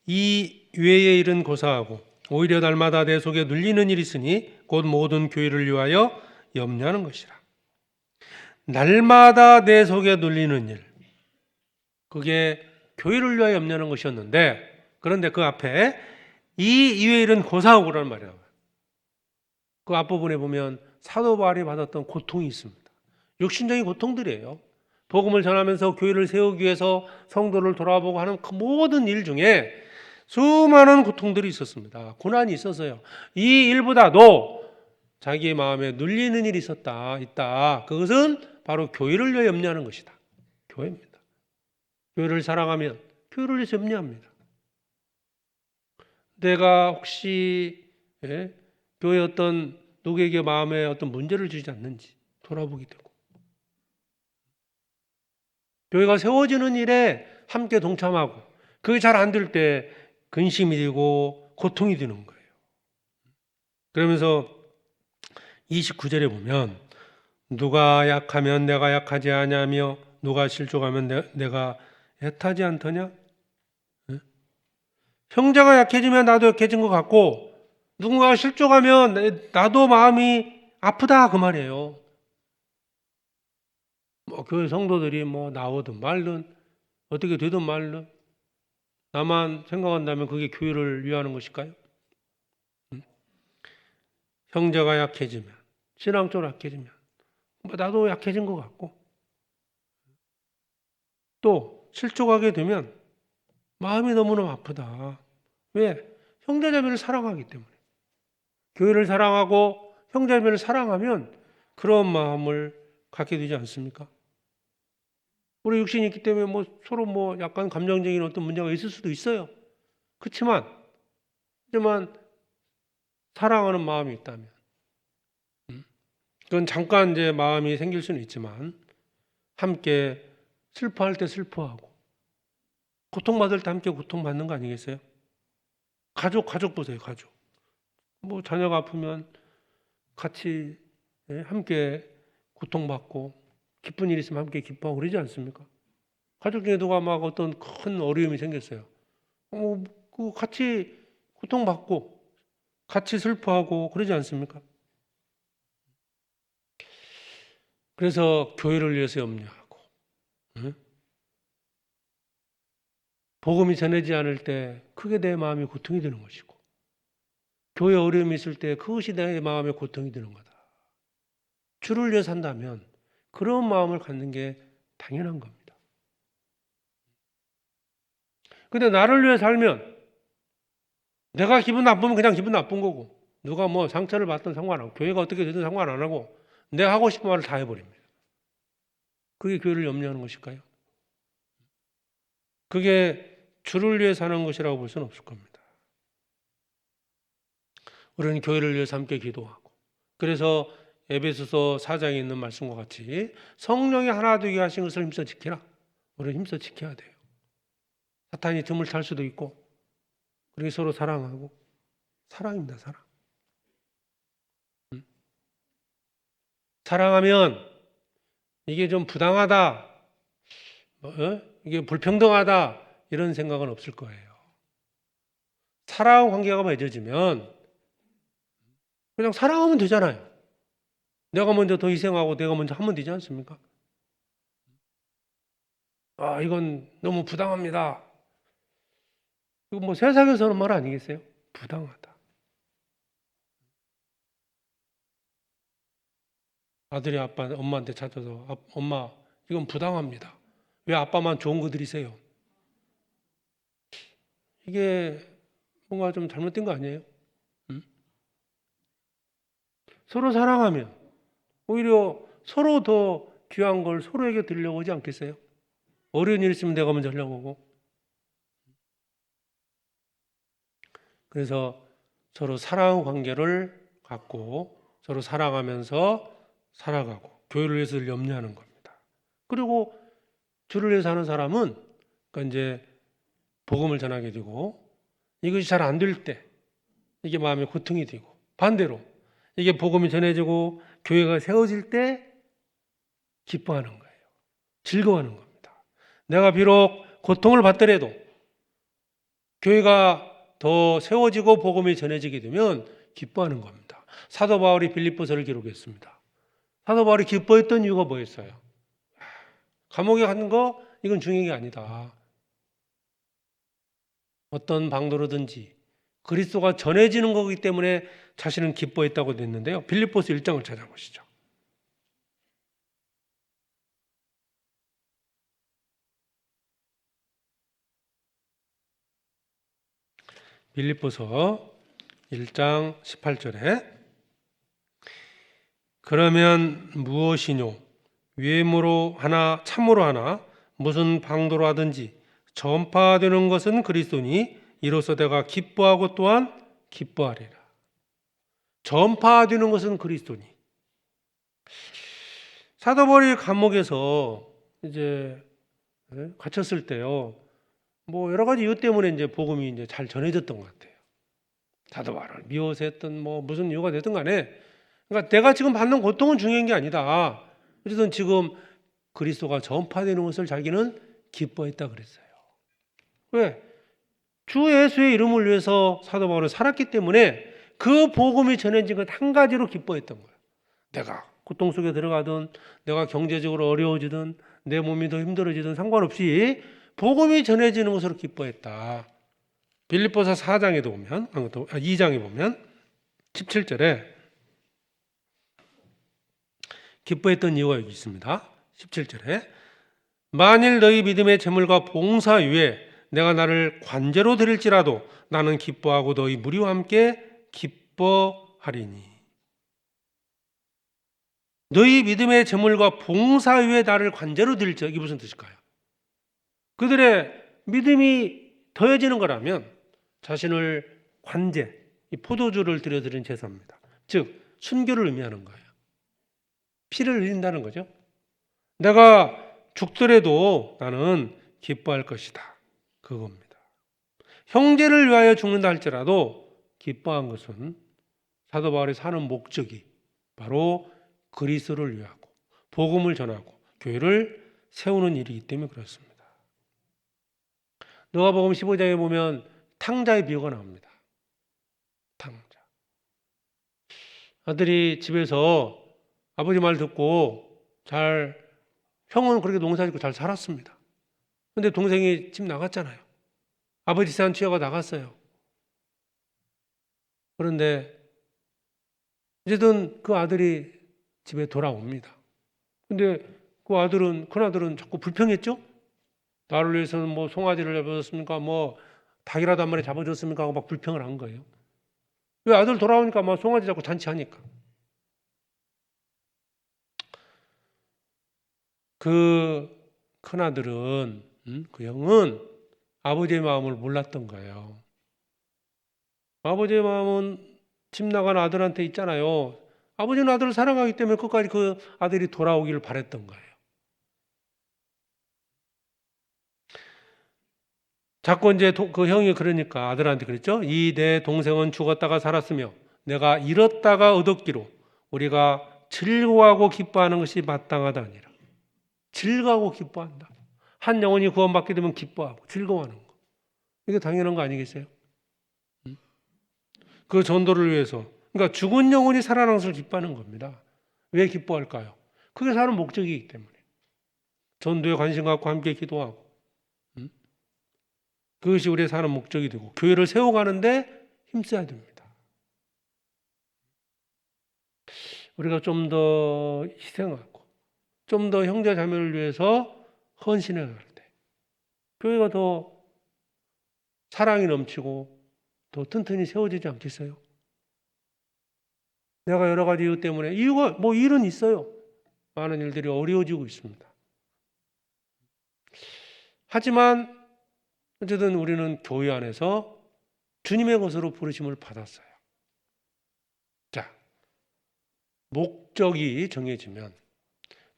이 외의 일은 고사하고 오히려 날마다 내 속에 눌리는 일이 있으니 곧 모든 교회를 위하여 염려하는 것이라. 날마다 내 속에 눌리는 일, 그게 교회를 위하여 염려하는 것이었는데, 그런데 그 앞에 이 이외의 일은 고사하고라는 말이에요. 그 앞부분에 보면 사도 바울이 받았던 고통이 있습니다. 육신적인 고통들이에요. 복음을 전하면서 교회를 세우기 위해서 성도를 돌아보고 하는 그 모든 일 중에 수많은 고통들이 있었습니다. 고난이 있었어요. 이 일보다도 자기의 마음에 눌리는 일이 있다. 그것은 바로 교회를 위해 염려하는 것이다. 교회입니다. 교회를 사랑하면 교회를 위해서 염려합니다. 내가 혹시 교회 어떤 누구에게 마음에 어떤 문제를 주지 않는지 돌아보게 되고, 교회가 세워지는 일에 함께 동참하고, 그게 잘 안 될 때 근심이 되고 고통이 되는 거예요. 그러면서 29절에 보면 누가 약하면 내가 약하지 아니하며 누가 실족하면 내가 애타지 않더냐? 형제가 약해지면 나도 약해진 것 같고, 누군가가 실족하면 나도 마음이 아프다 그 말이에요. 교회 성도들이 나오든 말든 어떻게 되든 말든 나만 생각한다면 그게 교회를 위하는 것일까요? 형제가 약해지면, 신앙적으로 약해지면 나도 약해진 것 같고, 또 실족하게 되면 마음이 너무너무 아프다. 왜? 형제자매를 사랑하기 때문에. 교회를 사랑하고 형제자매를 사랑하면 그런 마음을 갖게 되지 않습니까? 우리 육신이 있기 때문에 서로 약간 감정적인 어떤 문제가 있을 수도 있어요. 그렇지만 사랑하는 마음이 있다면, 그건 잠깐 이제 마음이 생길 수는 있지만, 함께 슬퍼할 때 슬퍼하고, 고통받을 때 함께 고통받는 거 아니겠어요? 가족 보세요, 가족. 자녀가 아프면 같이 함께 고통받고, 기쁜 일 있으면 함께 기뻐하고 그러지 않습니까? 가족 중에 누가 어떤 큰 어려움이 생겼어요. 같이 고통받고, 같이 슬퍼하고 그러지 않습니까? 그래서 교회를 위해서 염려하고, 복음이 전해지지 않을 때 크게 내 마음이 고통이 되는 것이고, 교회 어려움이 있을 때 그것이 내 마음에 고통이 되는 거다. 주를 위해 산다면 그런 마음을 갖는 게 당연한 겁니다. 근데 나를 위해 살면 내가 기분 나쁘면 그냥 기분 나쁜 거고, 누가 상처를 받든 상관없고, 교회가 어떻게 되든 상관 안 하고 내가 하고 싶은 말을 다 해버립니다. 그게 교회를 염려하는 것일까요? 그게 주를 위해 사는 것이라고 볼 수는 없을 겁니다. 우리는 교회를 위해서 함께 기도하고, 그래서 에베소서 4장에 있는 말씀과 같이 성령이 하나 되게 하신 것을 힘써 지키라. 우리는 힘써 지켜야 돼요. 사탄이 틈을 탈 수도 있고, 그리고 서로 사랑하고, 사랑입니다, 사랑. 사랑하면 이게 좀 부당하다, 이게 불평등하다 이런 생각은 없을 거예요. 사랑 관계가 맺어지면 그냥 사랑하면 되잖아요. 내가 먼저 더 희생하고 내가 먼저 하면 되지 않습니까? 이건 너무 부당합니다. 이거 세상에서는 말 아니겠어요? 부당하다. 아들이 엄마한테 찾아서 엄마 이건 부당합니다. 왜 아빠만 좋은 거 드리세요? 이게 뭔가 좀 잘못된 거 아니에요? 서로 사랑하면 오히려 서로 더 귀한 걸 서로에게 드리려고 하지 않겠어요? 어려운 일 있으면 내가 먼저 하려고 하고. 그래서 서로 사랑 관계를 갖고 서로 사랑하면서 살아가고 교회를 위해서 염려하는 겁니다. 그리고 주를 위해서 사는 사람은 이제 복음을 전하게 되고, 이것이 잘 안 될 때 이게 마음에 고통이 되고, 반대로 이게 복음이 전해지고 교회가 세워질 때 기뻐하는 거예요. 즐거워하는 겁니다. 내가 비록 고통을 받더라도 교회가 더 세워지고 복음이 전해지게 되면 기뻐하는 겁니다. 사도 바울이 빌립보서를 기록했습니다. 사도 바울이 기뻐했던 이유가 뭐였어요? 감옥에 가는 거 이건 중요한 게 아니다. 어떤 방도로든지 그리스도가 전해지는 거기 때문에 자신은 기뻐했다고 됐는데요. 빌립보서 1장을 찾아보시죠. 빌립보서 1장 18절에 그러면 무엇이뇨? 외모로 하나 참으로 하나 무슨 방도로 하든지 전파되는 것은 그리스도니 이로써 내가 기뻐하고 또한 기뻐하리라. 전파되는 것은 그리스도니. 사도 바울이 감옥에서 이제 갇혔을 때요. 뭐 여러 가지 이유 때문에 이제 복음이 이제 잘 전해졌던 것 같아요. 사도 바울을 미워서 했던 뭐 무슨 이유가 됐든 간에 그러니까 내가 지금 받는 고통은 중요한 게 아니다. 어쨌든 지금 그리스도가 전파되는 것을 자기는 기뻐했다 그랬어요. 왜? 주 예수의 이름을 위해서 사도 바울은 살았기 때문에 그 복음이 전해진 것 한 가지로 기뻐했던 거예요. 내가 고통 속에 들어가든 내가 경제적으로 어려워지든 내 몸이 더 힘들어지든 상관없이 복음이 전해지는 것으로 기뻐했다. 빌립보서 4장에도 보면 2장에 보면 17절에 기뻐했던 이유가 여기 있습니다. 17절에 만일 너희 믿음의 재물과 봉사 위에 내가 나를 관제로 드릴지라도 나는 기뻐하고 너희 무리와 함께 기뻐하리니. 너희 믿음의 재물과 봉사 위에 나를 관제로 드릴지라도 이게 무슨 뜻일까요? 그들의 믿음이 더해지는 거라면 자신을 관제, 이 포도주를 들여드린 제사입니다. 즉 순교를 의미하는 거예요. 피를 흘린다는 거죠. 내가 죽더라도 나는 기뻐할 것이다. 그겁니다. 형제를 위하여 죽는다 할지라도 기뻐한 것은 사도 바울이 사는 목적이 바로 그리스도를 위하고 복음을 전하고 교회를 세우는 일이기 때문에 그렇습니다. 누가복음 15장에 보면 탕자의 비유가 나옵니다. 탕자. 아들이 집에서 아버지 말 듣고 형은 그렇게 농사짓고 잘 살았습니다. 근데 동생이 집 나갔잖아요. 아버지 세상 취하고 나갔어요. 그런데 어쨌든 그 아들이 집에 돌아옵니다. 근데 큰 아들은 자꾸 불평했죠? 나를 위해서는 뭐 송아지를 잡아줬습니까? 뭐 닭이라도 한 마리 잡아줬습니까? 하고 막 불평을 한 거예요. 왜 아들 돌아오니까 막 송아지 잡고 잔치하니까. 그 큰아들은 그 형은 아버지의 마음을 몰랐던 거예요. 아버지의 마음은 집 나간 아들한테 있잖아요. 아버지는 아들을 사랑하기 때문에 끝까지 그 아들이 돌아오기를 바랬던 거예요. 자꾸 이제 그 형이 그러니까 아들한테 그랬죠. 이 내 동생은 죽었다가 살았으며 내가 잃었다가 얻었기로 우리가 즐거워하고 기뻐하는 것이 마땅하다 아니라. 즐거워하고 기뻐한다. 한 영혼이 구원받게 되면 기뻐하고 즐거워하는 거. 이게 당연한 거 아니겠어요? 그 전도를 위해서. 그러니까 죽은 영혼이 살아나는 것을 기뻐하는 겁니다. 왜 기뻐할까요? 그게 사는 목적이기 때문에. 전도에 관심 갖고 함께 기도하고. 그것이 우리의 사는 목적이 되고 교회를 세워가는데 힘써야 됩니다. 우리가 좀 더 희생하고 좀 더 형제 자매를 위해서 헌신해 갈 때 교회가 더 사랑이 넘치고 더 튼튼히 세워지지 않겠어요? 내가 여러 가지 이유 때문에 이유가 뭐 일은 있어요. 많은 일들이 어려워지고 있습니다. 하지만 어쨌든 우리는 교회 안에서 주님의 것으로 부르심을 받았어요. 자, 목적이 정해지면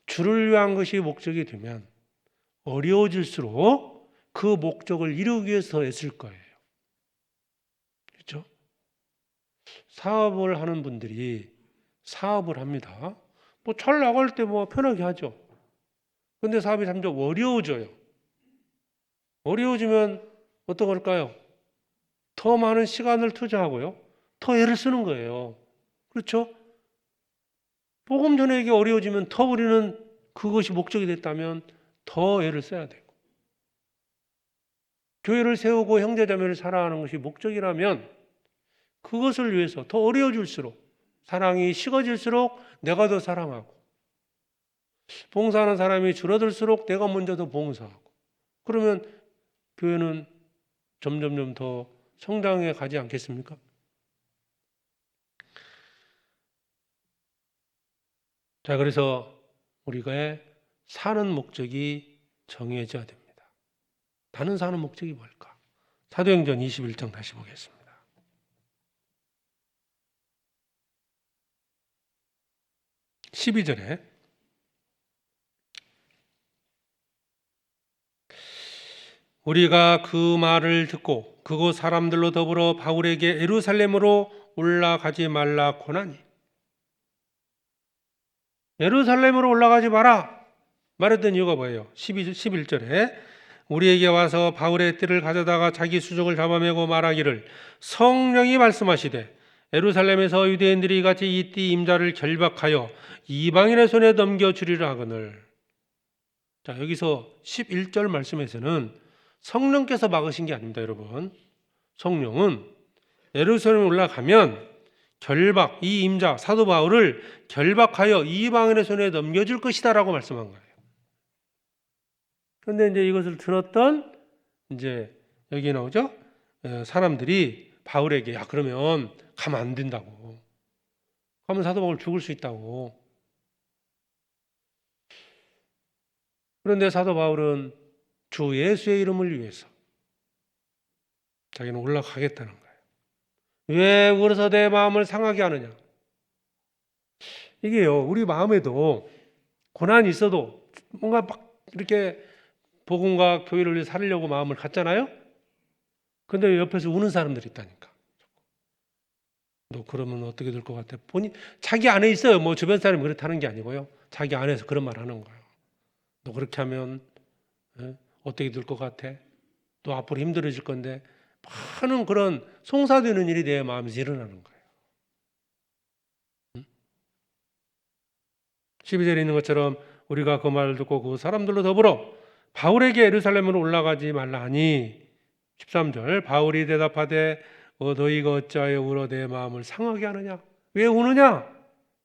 주를 위한 것이 목적이 되면 어려워질수록 그 목적을 이루기 위해서 애쓸 거예요. 그렇죠? 사업을 하는 분들이 사업을 합니다. 뭐 잘 나갈 때 뭐 편하게 하죠. 근데 사업이 점점 어려워져요. 어려워지면 어떡할까요? 더 많은 시간을 투자하고요. 더 애를 쓰는 거예요. 그렇죠? 복음 전하기 어려워지면 더 우리는 그것이 목적이 됐다면 더 애를 써야 되고, 교회를 세우고 형제자매를 사랑하는 것이 목적이라면 그것을 위해서 더 어려워질수록, 사랑이 식어질수록 내가 더 사랑하고, 봉사하는 사람이 줄어들수록 내가 먼저 더 봉사하고, 그러면 교회는 점점점 더 성장해 가지 않겠습니까? 자, 그래서 우리가 사는 목적이 정해져야 됩니다. 나는 사는 목적이 뭘까? 사도행전 21장 다시 보겠습니다. 12절에 우리가 그 말을 듣고 그곳 사람들로 더불어 바울에게 예루살렘으로 올라가지 말라 고나니, 예루살렘으로 올라가지 마라 말했던 이유가 뭐예요? 11절에 우리에게 와서 바울의 띠를 가져다가 자기 수족을 잡아매고 말하기를 성령이 말씀하시되 예루살렘에서 유대인들이 같이 이 띠 임자를 결박하여 이방인의 손에 넘겨주리라 하거늘. 자, 여기서 11절 말씀에서는 성령께서 막으신 게 아닙니다, 여러분. 성령은 예루살렘에 올라가면 결박, 이 임자 사도 바울을 결박하여 이방인의 손에 넘겨줄 것이다라고 말씀한 거예요. 그런데 이제 이것을 들었던 이제 여기 나오죠. 사람들이 바울에게 야, 그러면 가면 안 된다고. 가면 사도 바울 죽을 수 있다고. 그런데 사도 바울은 주 예수의 이름을 위해서 자기는 올라가겠다는 거예요. 왜 울어서 내 마음을 상하게 하느냐? 이게요, 우리 마음에도 고난이 있어도 뭔가 막 이렇게 복음과 교회를 위해 살려고 마음을 갖잖아요. 근데 옆에서 우는 사람들이 있다니까. 너 그러면 어떻게 될 것 같아? 본인 자기 안에 있어요. 뭐 주변 사람이 그렇다는 게 아니고요. 자기 안에서 그런 말 하는 거예요. 너 그렇게 하면 어떻게 될 것 같아? 또 앞으로 힘들어질 건데, 많은 그런 송사되는 일이 내 마음에서 일어나는 거예요. 12절에 있는 것처럼 우리가 그 말을 듣고 그 사람들로 더불어 바울에게 예루살렘으로 올라가지 말라 하니, 13절 바울이 대답하되 너희가 어찌하여 울어 내 마음을 상하게 하느냐? 왜 우느냐?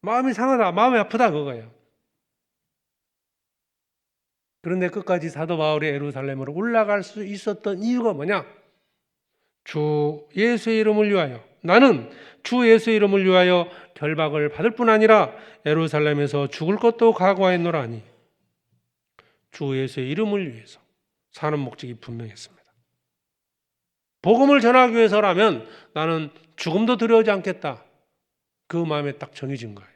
마음이 상하다, 마음이 아프다 그거예요. 그런데 끝까지 사도 바울이 예루살렘으로 올라갈 수 있었던 이유가 뭐냐? 주 예수의 이름을 위하여, 나는 주 예수의 이름을 위하여 결박을 받을 뿐 아니라 예루살렘에서 죽을 것도 각오하였노라 하니, 주 예수의 이름을 위해서 사는 목적이 분명했습니다. 복음을 전하기 위해서라면 나는 죽음도 두려워하지 않겠다. 그 마음에 딱 정해진 거예요.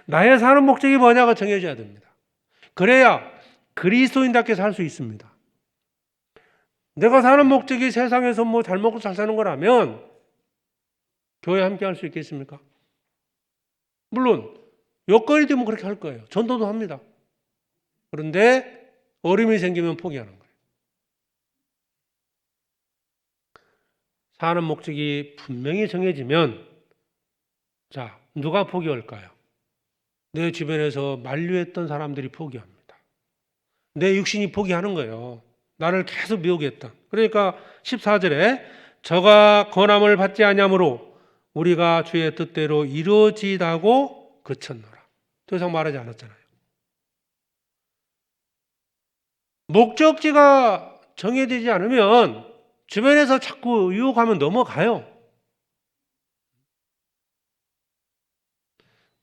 나의 사는 목적이 뭐냐가 정해져야 됩니다. 그래야 그리스도인답게 살 수 있습니다. 내가 사는 목적이 세상에서 뭐 잘 먹고 잘 사는 거라면 교회 함께 할 수 있겠습니까? 물론 여건이 되면 그렇게 할 거예요. 전도도 합니다. 그런데 어려움이 생기면 포기하는 거예요. 사는 목적이 분명히 정해지면, 자, 누가 포기할까요? 내 주변에서 만류했던 사람들이 포기합니다. 내 육신이 포기하는 거예요. 나를 계속 미우게 했던. 그러니까 14절에 저가 권함을 받지 아니하므로 우리가 주의 뜻대로 이루어지다고 그쳤노라. 더 이상 말하지 않았잖아요. 목적지가 정해지지 않으면 주변에서 자꾸 유혹하면 넘어가요.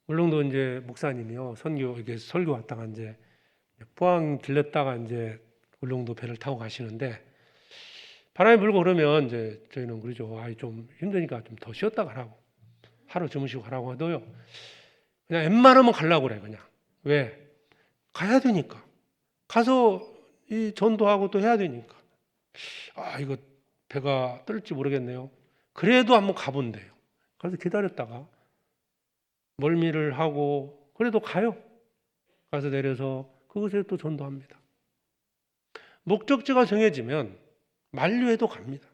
울릉도 이제 목사님이요, 설교 왔다가 이제 포항 들렸다가 이제 울릉도 배를 타고 가시는데, 바람이 불고 그러면 이제 저희는 그러죠. 좀 힘드니까 좀 더 쉬었다 가라고, 하루 주무시고 가라고 하도요. 그냥 웬만하면 가려고 그래. 그냥 왜? 가야 되니까. 가서 이 전도하고 또 해야 되니까. 이거 배가 뜰지 모르겠네요. 그래도 한번 가본대요. 그래서 기다렸다가 멀미를 하고 그래도 가요. 가서 내려서 그곳에 또 전도합니다. 목적지가 정해지면 만류해도 갑니다.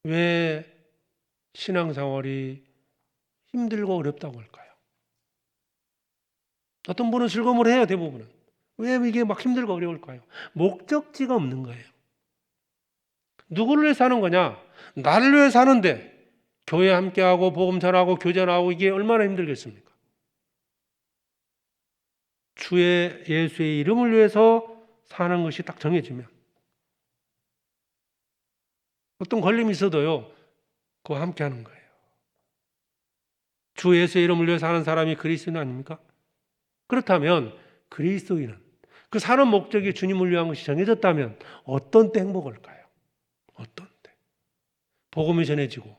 왜 신앙생활이 힘들고 어렵다고 할까요? 어떤 분은 즐거움을 해요, 대부분은. 왜 이게 막 힘들고 어려울까요? 목적지가 없는 거예요. 누구를 위해 사는 거냐? 나를 위해 사는데 교회 함께하고 복음 전하고 교제 나오고 이게 얼마나 힘들겠습니까? 주의 예수의 이름을 위해서 사는 것이 딱 정해지면 어떤 걸림이 있어도요, 그와 함께하는 거예요. 주 예수의 이름을 위해 사는 사람이 그리스도인 아닙니까? 그렇다면 그리스도인은 그 사는 목적이 주님을 위한 것이 정해졌다면 어떤 때 행복할까요? 어떤 때? 복음이 전해지고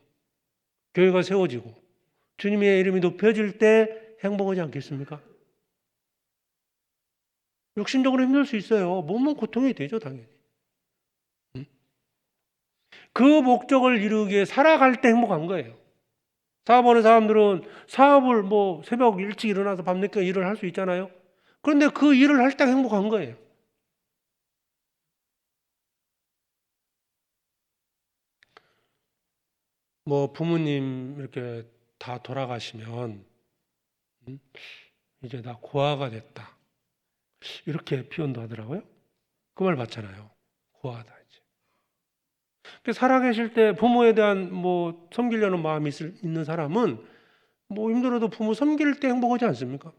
교회가 세워지고 주님의 이름이 높여질 때 행복하지 않겠습니까? 육신적으로 힘들 수 있어요. 몸은 고통이 되죠, 당연히. 그 목적을 이루기 위해 살아갈 때 행복한 거예요. 사업하는 사람들은 사업을 뭐 새벽 일찍 일어나서 밤늦게 일을 할 수 있잖아요. 그런데 그 일을 할 때 행복한 거예요. 뭐 부모님 이렇게 다 돌아가시면 이제 나 고아가 됐다. 이렇게 표현도 하더라고요. 그 말 봤잖아요. 고아다 이제. 살아계실 때 부모에 대한 뭐 섬기려는 마음이 있는 사람은 뭐 힘들어도 부모 섬길 때 행복하지 않습니까?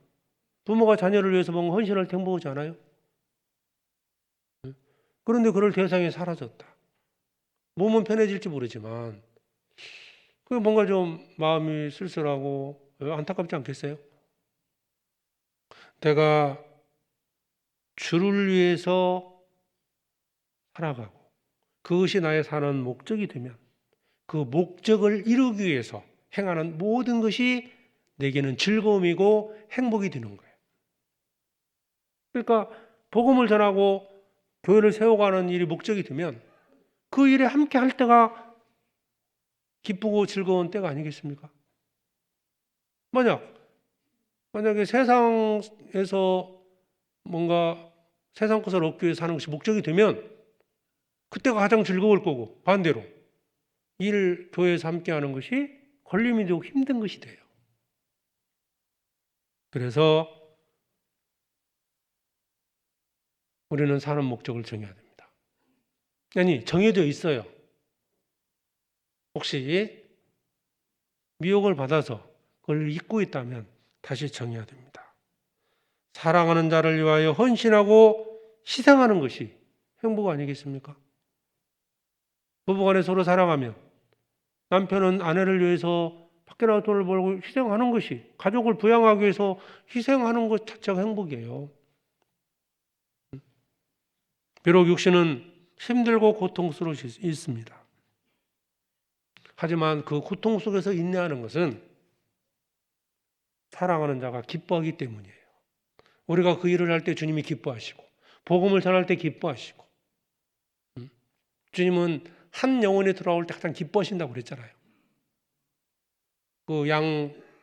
부모가 자녀를 위해서 뭔가 헌신할 때 행복하지 않아요? 그런데 그럴 대상이 사라졌다. 몸은 편해질지 모르지만 그 뭔가 좀 마음이 쓸쓸하고 안타깝지 않겠어요? 내가 주를 위해서 살아가고 그것이 나의 사는 목적이 되면 그 목적을 이루기 위해서 행하는 모든 것이 내게는 즐거움이고 행복이 되는 거예요. 그러니까 복음을 전하고 교회를 세워가는 일이 목적이 되면 그 일에 함께 할 때가 기쁘고 즐거운 때가 아니겠습니까? 만약에 세상에서 뭔가 세상 것을 얻기 위해 사는 것이 목적이 되면 그때가 가장 즐거울 거고 반대로 교회에서 함께하는 것이 걸림이 되고 힘든 것이 돼요. 그래서 우리는 사는 목적을 정해야 됩니다. 아니, 정해져 있어요. 혹시 미혹을 받아서 그걸 잊고 있다면 다시 정해야 됩니다. 사랑하는 자를 위하여 헌신하고 희생하는 것이 행복 아니겠습니까? 부부간에 서로 사랑하며 남편은 아내를 위해서 밖에 나가 돈을 벌고 희생하는 것이 가족을 부양하기 위해서 희생하는 것 자체가 행복이에요. 비록 육신은 힘들고 고통스러울 수 있습니다. 하지만 그 고통 속에서 인내하는 것은 사랑하는 자가 기뻐하기 때문이에요. 우리가 그 일을 할 때 주님이 기뻐하시고 복음을 전할 때 기뻐하시고 주님은 한 영혼이 돌아올 때 가장 기뻐하신다고 그랬잖아요. 그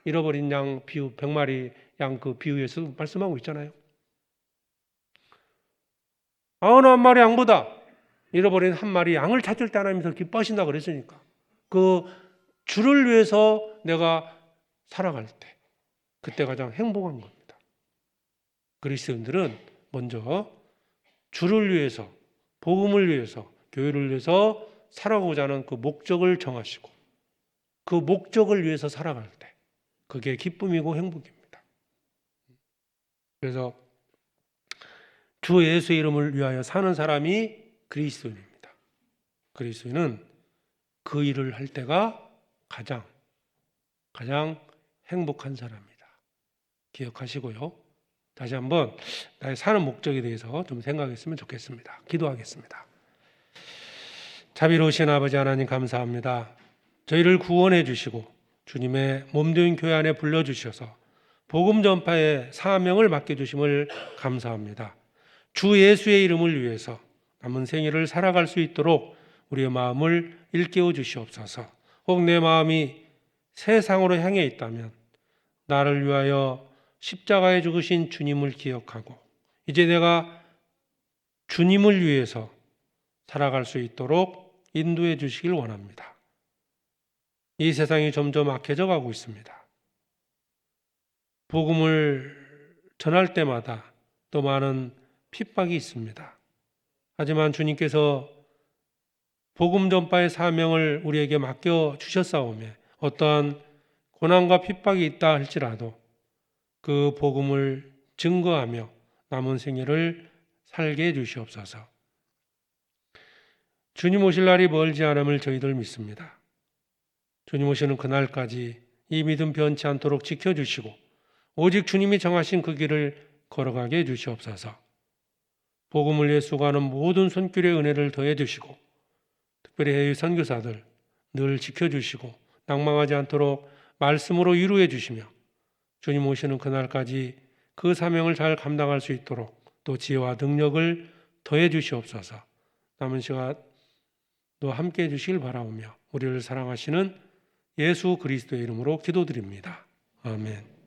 잃어버린 양 비유 100마리 양 그 비유에서 말씀하고 있잖아요. 99마리 양보다 잃어버린 한 마리 양을 찾을 때 하나님께서 기뻐하신다고 그랬으니까 그 주를 위해서 내가 살아갈 때 그때 가장 행복한 겁니다. 그리스도인들은 먼저 주를 위해서 복음을 위해서 교회를 위해서 살아가고자 하는 그 목적을 정하시고 그 목적을 위해서 살아갈 때 그게 기쁨이고 행복입니다. 그래서 주 예수의 이름을 위하여 사는 사람이 그리스도인입니다. 그리스도인은 그 일을 할 때가 가장 행복한 사람입니다. 기억하시고요. 다시 한번 나의 사는 목적에 대해서 좀 생각했으면 좋겠습니다. 기도하겠습니다. 자비로우신 아버지 하나님 감사합니다. 저희를 구원해 주시고 주님의 몸된 교회 안에 불러주셔서 복음 전파의 사명을 맡겨주심을 감사합니다. 주 예수의 이름을 위해서 남은 생애를 살아갈 수 있도록 우리의 마음을 일깨워 주시옵소서. 혹 내 마음이 세상으로 향해 있다면 나를 위하여 십자가에 죽으신 주님을 기억하고 이제 내가 주님을 위해서 살아갈 수 있도록 인도해 주시길 원합니다. 이 세상이 점점 악해져 가고 있습니다. 복음을 전할 때마다 또 많은 핍박이 있습니다. 하지만 주님께서 복음 전파의 사명을 우리에게 맡겨 주셨사오매 어떠한 고난과 핍박이 있다 할지라도 그 복음을 증거하며 남은 생애를 살게 해 주시옵소서. 주님 오실 날이 멀지 않음을 저희들 믿습니다. 주님 오시는 그날까지 이 믿음 변치 않도록 지켜주시고 오직 주님이 정하신 그 길을 걸어가게 해 주시옵소서. 복음을 위해 수고하는 모든 손길의 은혜를 더해 주시고 특별히 해외 선교사들 늘 지켜주시고 낭망하지 않도록 말씀으로 위로해 주시며 주님 오시는 그날까지 그 사명을 잘 감당할 수 있도록 또 지혜와 능력을 더해 주시옵소서. 남은 시간도 함께 해 주시길 바라오며 우리를 사랑하시는 예수 그리스도의 이름으로 기도드립니다. 아멘.